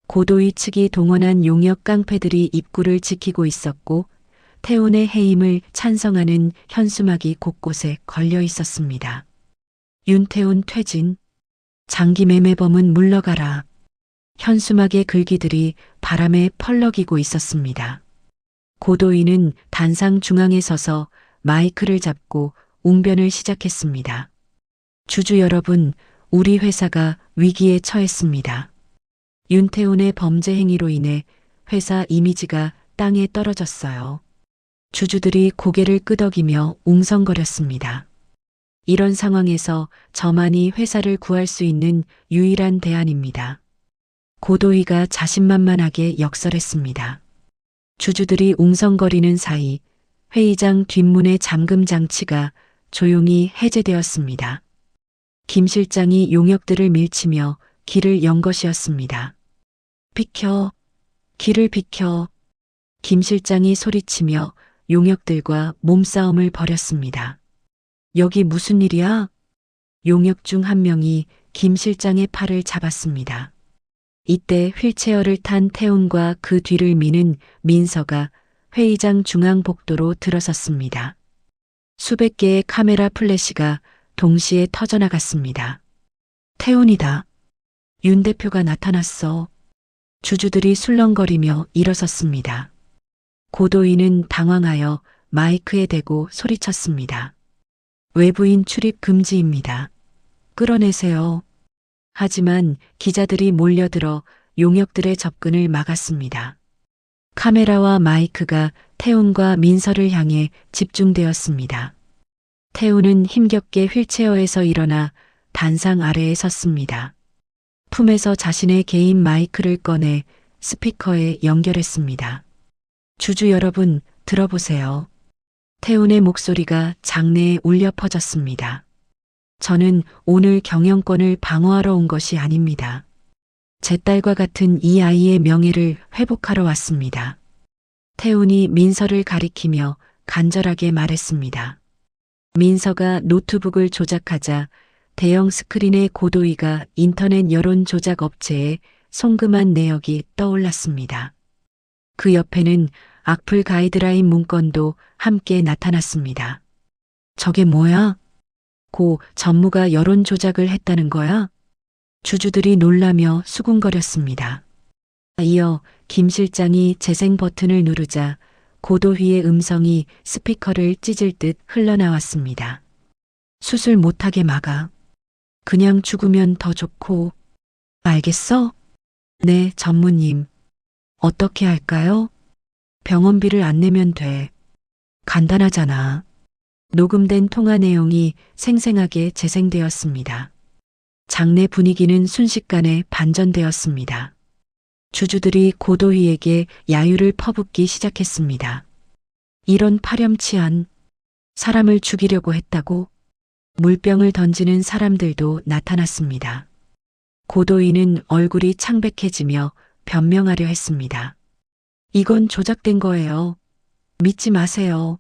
[SPEAKER 3] 고도위 측이 동원한 용역 깡패들이 입구를 지키고 있었고 태훈의 해임을 찬성하는 현수막이 곳곳에 걸려 있었습니다. 윤태훈 퇴진, 장기 매매범은 물러가라. 현수막의 글귀들이 바람에 펄럭이고 있었습니다. 고도위는 단상 중앙에 서서 마이크를 잡고 웅변을 시작했습니다. 주주 여러분, 우리 회사가 위기에 처했습니다. 윤태훈의 범죄 행위로 인해 회사 이미지가 땅에 떨어졌어요. 주주들이 고개를 끄덕이며 웅성거렸습니다. 이런 상황에서 저만이 회사를 구할 수 있는 유일한 대안입니다. 고도위가 자신만만하게 역설했습니다. 주주들이 웅성거리는 사이 회의장 뒷문의 잠금 장치가 조용히 해제되었습니다. 김 실장이 용역들을 밀치며 길을 연 것이었습니다. 비켜, 길을 비켜. 김 실장이 소리치며 용역들과 몸싸움을 벌였습니다. 여기 무슨 일이야? 용역 중 한 명이 김 실장의 팔을 잡았습니다. 이때 휠체어를 탄 태훈과 그 뒤를 미는 민서가 회의장 중앙 복도로 들어섰습니다. 수백 개의 카메라 플래시가 동시에 터져나갔습니다. 태훈이다. 윤 대표가 나타났어. 주주들이 술렁거리며 일어섰습니다. 고도위는 당황하여 마이크에 대고 소리쳤습니다. 외부인 출입 금지입니다. 끌어내세요. 하지만 기자들이 몰려들어 용역들의 접근을 막았습니다. 카메라와 마이크가 태훈과 민서를 향해 집중되었습니다. 태훈은 힘겹게 휠체어에서 일어나 단상 아래에 섰습니다. 품에서 자신의 개인 마이크를 꺼내 스피커에 연결했습니다. 주주 여러분, 들어보세요. 태훈의 목소리가 장내에 울려 퍼졌습니다. 저는 오늘 경영권을 방어하러 온 것이 아닙니다. 제 딸과 같은 이 아이의 명예를 회복하러 왔습니다. 태훈이 민서를 가리키며 간절하게 말했습니다. 민서가 노트북을 조작하자 대형 스크린의 고도위가 인터넷 여론 조작 업체에 송금한 내역이 떠올랐습니다. 그 옆에는 악플 가이드라인 문건도 함께 나타났습니다. 저게 뭐야? 고 전무가 여론 조작을 했다는 거야? 주주들이 놀라며 수군거렸습니다. 이어 김 실장이 재생 버튼을 누르자 고도휘의 음성이 스피커를 찢을 듯 흘러나왔습니다. 수술 못하게 막아. 그냥 죽으면 더 좋고. 알겠어? 네, 전무님. 어떻게 할까요? 병원비를 안 내면 돼. 간단하잖아. 녹음된 통화 내용이 생생하게 재생되었습니다. 장내 분위기는 순식간에 반전되었습니다. 주주들이 고도희에게 야유를 퍼붓기 시작했습니다. 이런 파렴치한 사람을 죽이려고 했다고 물병을 던지는 사람들도 나타났습니다. 고도희는 얼굴이 창백해지며 변명하려 했습니다. 이건 조작된 거예요. 믿지 마세요.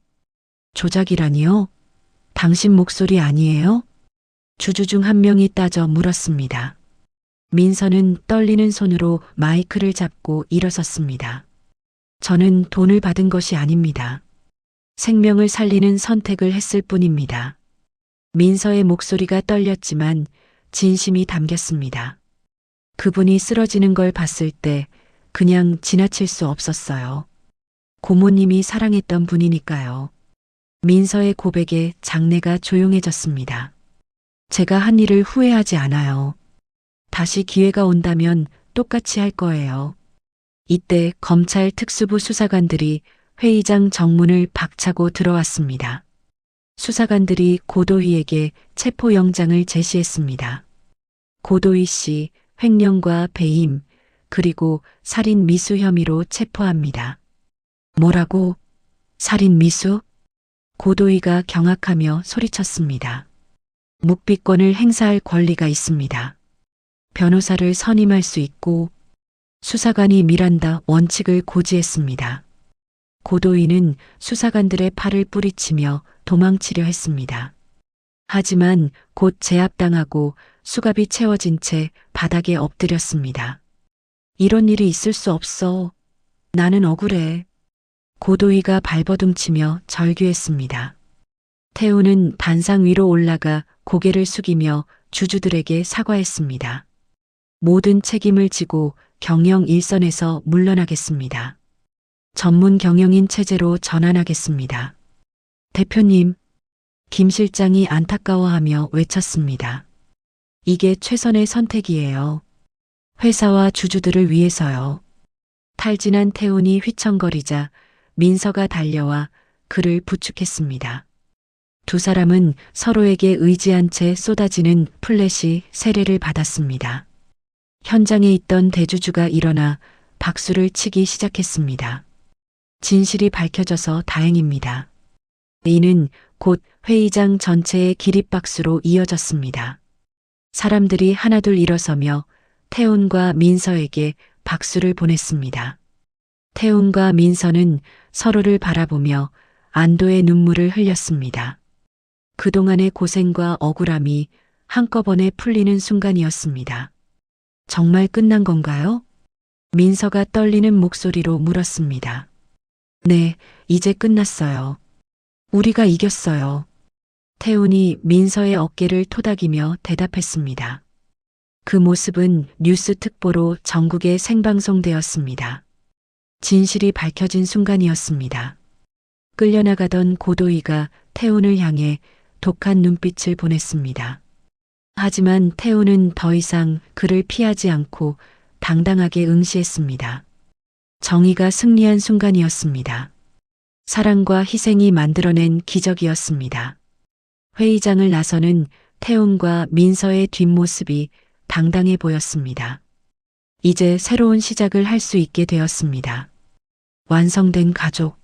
[SPEAKER 3] 조작이라니요? 당신 목소리 아니에요? 주주 중 한 명이 따져 물었습니다. 민서는 떨리는 손으로 마이크를 잡고 일어섰습니다. 저는 돈을 받은 것이 아닙니다. 생명을 살리는 선택을 했을 뿐입니다. 민서의 목소리가 떨렸지만 진심이 담겼습니다. 그분이 쓰러지는 걸 봤을 때 그냥 지나칠 수 없었어요. 고모님이 사랑했던 분이니까요. 민서의 고백에 장내가 조용해졌습니다. 제가 한 일을 후회하지 않아요. 다시 기회가 온다면 똑같이 할 거예요. 이때 검찰 특수부 수사관들이 회의장 정문을 박차고 들어왔습니다. 수사관들이 고도희에게 체포영장을 제시했습니다. 고도희 씨 횡령과 배임 그리고 살인 미수 혐의로 체포합니다. 뭐라고? 살인 미수? 고도희가 경악하며 소리쳤습니다. 묵비권을 행사할 권리가 있습니다. 변호사를 선임할 수 있고 수사관이 미란다 원칙을 고지했습니다. 고도희는 수사관들의 팔을 뿌리치며 도망치려 했습니다. 하지만 곧 제압당하고 수갑이 채워진 채 바닥에 엎드렸습니다. 이런 일이 있을 수 없어. 나는 억울해. 고도희가 발버둥치며 절규했습니다. 태우는 단상 위로 올라가 고개를 숙이며 주주들에게 사과했습니다. 모든 책임을 지고 경영 일선에서 물러나겠습니다. 전문 경영인 체제로 전환하겠습니다. 대표님, 김 실장이 안타까워하며 외쳤습니다. 이게 최선의 선택이에요. 회사와 주주들을 위해서요. 탈진한 태훈이 휘청거리자 민서가 달려와 그를 부축했습니다. 두 사람은 서로에게 의지한 채 쏟아지는 플래시 세례를 받았습니다. 현장에 있던 대주주가 일어나 박수를 치기 시작했습니다. 진실이 밝혀져서 다행입니다. 이는 곧 회의장 전체의 기립박수로 이어졌습니다. 사람들이 하나둘 일어서며 태훈과 민서에게 박수를 보냈습니다. 태훈과 민서는 서로를 바라보며 안도의 눈물을 흘렸습니다. 그동안의 고생과 억울함이 한꺼번에 풀리는 순간이었습니다. 정말 끝난 건가요? 민서가 떨리는 목소리로 물었습니다. 네, 이제 끝났어요. 우리가 이겼어요. 태훈이 민서의 어깨를 토닥이며 대답했습니다. 그 모습은 뉴스 특보로 전국에 생방송되었습니다. 진실이 밝혀진 순간이었습니다. 끌려나가던 고도희가 태훈을 향해 독한 눈빛을 보냈습니다. 하지만 태훈은 더 이상 그를 피하지 않고 당당하게 응시했습니다. 정의가 승리한 순간이었습니다. 사랑과 희생이 만들어낸 기적이었습니다. 회의장을 나서는 태훈과 민서의 뒷모습이 당당해 보였습니다. 이제 새로운 시작을 할 수 있게 되었습니다. 완성된 가족.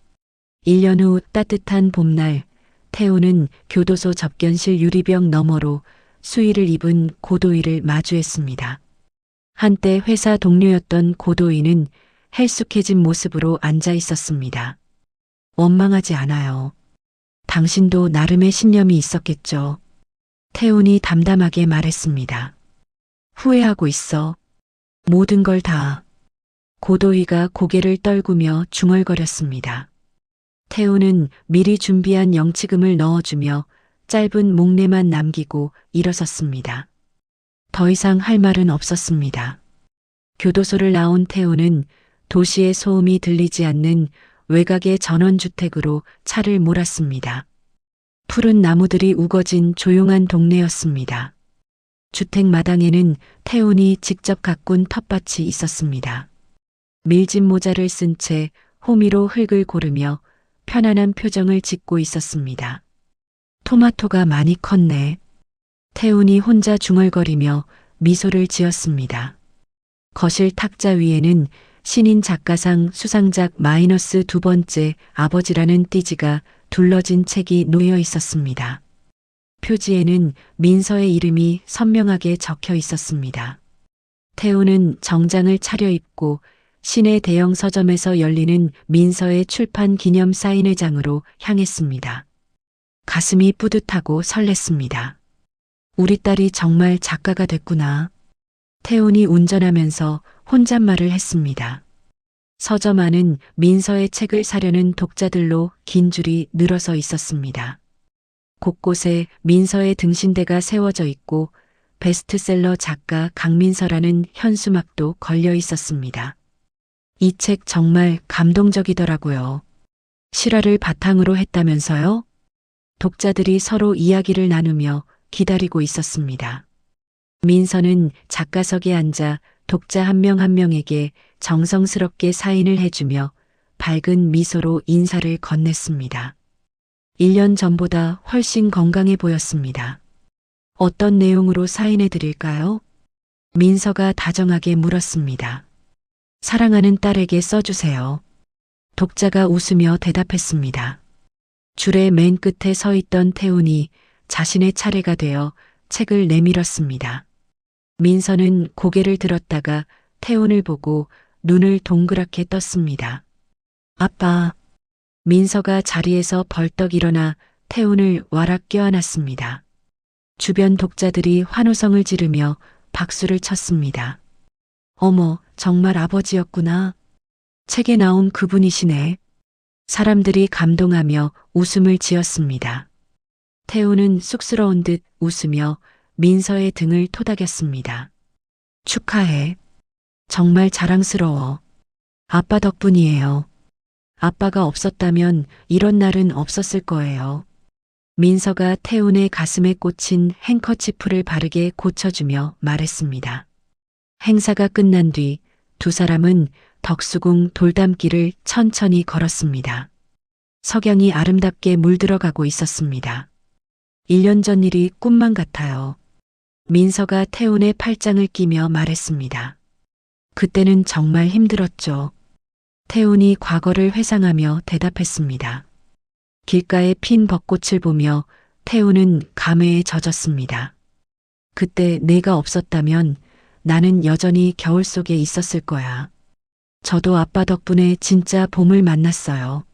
[SPEAKER 3] 1년 후 따뜻한 봄날, 태훈은 교도소 접견실 유리병 너머로 수의를 입은 고도희를 마주했습니다. 한때 회사 동료였던 고도희는 헬쑥해진 모습으로 앉아 있었습니다. 원망하지 않아요. 당신도 나름의 신념이 있었겠죠. 태훈이 담담하게 말했습니다. 후회하고 있어. 모든 걸 다. 고도희가 고개를 떨구며 중얼거렸습니다. 태훈은 미리 준비한 영치금을 넣어주며 짧은 목례만 남기고 일어섰습니다. 더 이상 할 말은 없었습니다. 교도소를 나온 태훈은 도시의 소음이 들리지 않는 외곽의 전원주택으로 차를 몰았습니다. 푸른 나무들이 우거진 조용한 동네였습니다. 주택 마당에는 태훈이 직접 가꾼 텃밭이 있었습니다. 밀짚 모자를 쓴 채 호미로 흙을 고르며 편안한 표정을 짓고 있었습니다. 토마토가 많이 컸네. 태훈이 혼자 중얼거리며 미소를 지었습니다. 거실 탁자 위에는 신인 작가상 수상작 마이너스 두 번째 아버지라는 띠지가 둘러진 책이 놓여 있었습니다. 표지에는 민서의 이름이 선명하게 적혀 있었습니다. 태우는 정장을 차려입고 시내 대형 서점에서 열리는 민서의 출판 기념 사인회장으로 향했습니다. 가슴이 뿌듯하고 설렜습니다. 우리 딸이 정말 작가가 됐구나. 태훈이 운전하면서 혼잣말을 했습니다. 서점 안은 민서의 책을 사려는 독자들로 긴 줄이 늘어서 있었습니다. 곳곳에 민서의 등신대가 세워져 있고 베스트셀러 작가 강민서라는 현수막도 걸려 있었습니다. 이 책 정말 감동적이더라고요. 실화를 바탕으로 했다면서요? 독자들이 서로 이야기를 나누며 기다리고 있었습니다. 민서는 작가석에 앉아 독자 한 명 한 명에게 정성스럽게 사인을 해주며 밝은 미소로 인사를 건넸습니다. 1년 전보다 훨씬 건강해 보였습니다. 어떤 내용으로 사인해 드릴까요? 민서가 다정하게 물었습니다. 사랑하는 딸에게 써주세요. 독자가 웃으며 대답했습니다. 줄의 맨 끝에 서 있던 태훈이 자신의 차례가 되어 책을 내밀었습니다. 민서는 고개를 들었다가 태훈을 보고 눈을 동그랗게 떴습니다. 아빠. 민서가 자리에서 벌떡 일어나 태훈을 와락 껴안았습니다. 주변 독자들이 환호성을 지르며 박수를 쳤습니다. 어머, 정말 아버지였구나. 책에 나온 그분이시네. 사람들이 감동하며 웃음을 지었습니다. 태훈은 쑥스러운 듯 웃으며 민서의 등을 토닥였습니다. 축하해. 정말 자랑스러워. 아빠 덕분이에요. 아빠가 없었다면 이런 날은 없었을 거예요. 민서가 태훈의 가슴에 꽂힌 행커치프를 바르게 고쳐주며 말했습니다. 행사가 끝난 뒤 두 사람은 덕수궁 돌담길을 천천히 걸었습니다. 석양이 아름답게 물들어가고 있었습니다. 1년 전 일이 꿈만 같아요. 민서가 태훈의 팔짱을 끼며 말했습니다. 그때는 정말 힘들었죠. 태훈이 과거를 회상하며 대답했습니다. 길가에 핀 벚꽃을 보며 태훈은 감회에 젖었습니다. 그때 내가 없었다면 나는 여전히 겨울 속에 있었을 거야. 저도 아빠 덕분에 진짜 봄을 만났어요.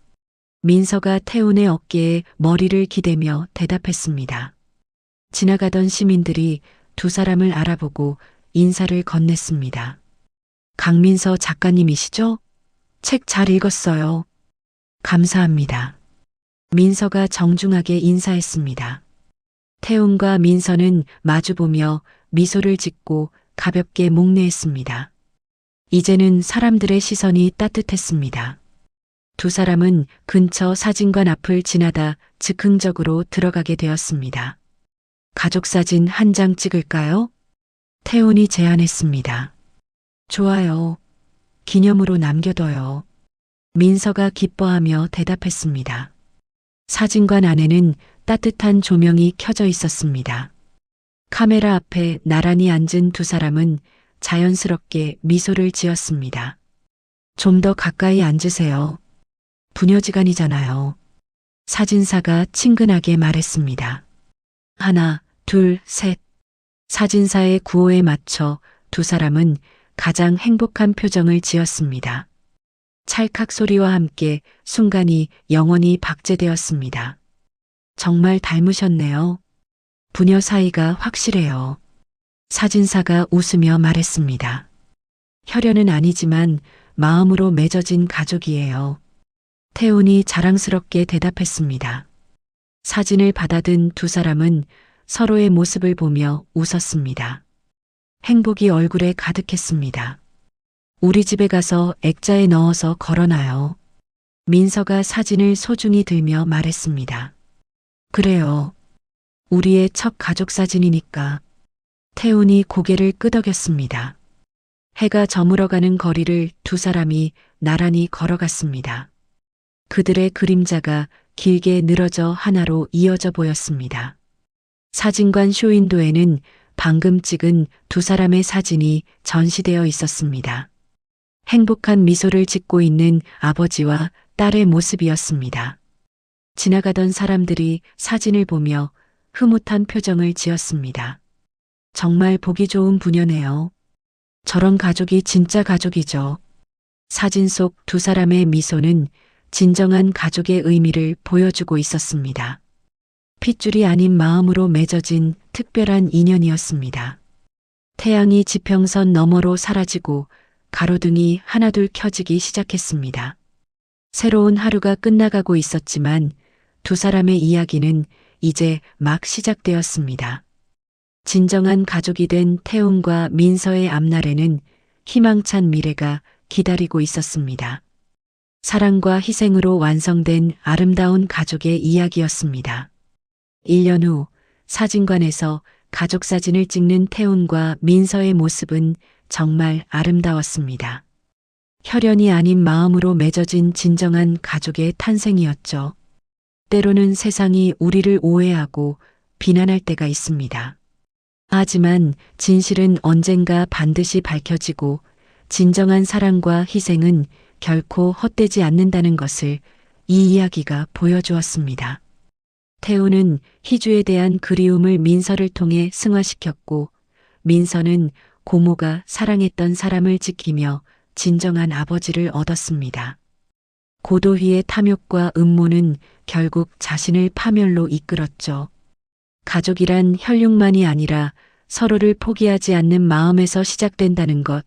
[SPEAKER 3] 민서가 태훈의 어깨에 머리를 기대며 대답했습니다. 지나가던 시민들이 두 사람을 알아보고 인사를 건넸습니다. 강민서 작가님이시죠? 책 잘 읽었어요. 감사합니다. 민서가 정중하게 인사했습니다. 태훈과 민서는 마주보며 미소를 짓고 가볍게 목례했습니다. 이제는 사람들의 시선이 따뜻했습니다. 두 사람은 근처 사진관 앞을 지나다 즉흥적으로 들어가게 되었습니다. 가족 사진 한 장 찍을까요? 태훈이 제안했습니다. 좋아요. 기념으로 남겨둬요. 민서가 기뻐하며 대답했습니다. 사진관 안에는 따뜻한 조명이 켜져 있었습니다. 카메라 앞에 나란히 앉은 두 사람은 자연스럽게 미소를 지었습니다. 좀 더 가까이 앉으세요. 부녀지간이잖아요. 사진사가 친근하게 말했습니다. 하나, 둘, 셋. 사진사의 구호에 맞춰 두 사람은 가장 행복한 표정을 지었습니다. 찰칵 소리와 함께 순간이 영원히 박제되었습니다. 정말 닮으셨네요. 부녀 사이가 확실해요. 사진사가 웃으며 말했습니다. 혈연은 아니지만 마음으로 맺어진 가족이에요. 태훈이 자랑스럽게 대답했습니다. 사진을 받아든 두 사람은 서로의 모습을 보며 웃었습니다. 행복이 얼굴에 가득했습니다. 우리 집에 가서 액자에 넣어서 걸어놔요. 민서가 사진을 소중히 들며 말했습니다. 그래요. 우리의 첫 가족 사진이니까. 태훈이 고개를 끄덕였습니다. 해가 저물어가는 거리를 두 사람이 나란히 걸어갔습니다. 그들의 그림자가 길게 늘어져 하나로 이어져 보였습니다. 사진관 쇼윈도에는 방금 찍은 두 사람의 사진이 전시되어 있었습니다. 행복한 미소를 짓고 있는 아버지와 딸의 모습이었습니다. 지나가던 사람들이 사진을 보며 흐뭇한 표정을 지었습니다. 정말 보기 좋은 부녀네요. 저런 가족이 진짜 가족이죠. 사진 속 두 사람의 미소는 진정한 가족의 의미를 보여주고 있었습니다. 핏줄이 아닌 마음으로 맺어진 특별한 인연이었습니다. 태양이 지평선 너머로 사라지고 가로등이 하나둘 켜지기 시작했습니다. 새로운 하루가 끝나가고 있었지만 두 사람의 이야기는 이제 막 시작되었습니다. 진정한 가족이 된 태훈과 민서의 앞날에는 희망찬 미래가 기다리고 있었습니다. 사랑과 희생으로 완성된 아름다운 가족의 이야기였습니다. 1년 후 사진관에서 가족 사진을 찍는 태훈과 민서의 모습은 정말 아름다웠습니다. 혈연이 아닌 마음으로 맺어진 진정한 가족의 탄생이었죠. 때로는 세상이 우리를 오해하고 비난할 때가 있습니다. 하지만 진실은 언젠가 반드시 밝혀지고 진정한 사랑과 희생은 결코 헛되지 않는다는 것을 이 이야기가 보여주었습니다. 태우는 희주에 대한 그리움을 민서를 통해 승화시켰고 민서는 고모가 사랑했던 사람을 지키며 진정한 아버지를 얻었습니다. 고도희의 탐욕과 음모는 결국 자신을 파멸로 이끌었죠. 가족이란 혈육만이 아니라 서로를 포기하지 않는 마음에서 시작된다는 것,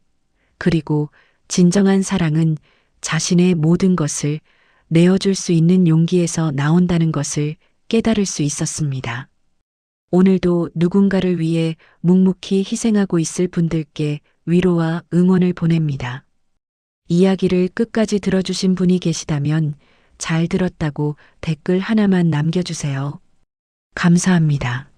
[SPEAKER 3] 그리고 진정한 사랑은 자신의 모든 것을 내어줄 수 있는 용기에서 나온다는 것을 깨달을 수 있었습니다. 오늘도 누군가를 위해 묵묵히 희생하고 있을 분들께 위로와 응원을 보냅니다. 이야기를 끝까지 들어주신 분이 계시다면 잘 들었다고 댓글 하나만 남겨주세요. 감사합니다.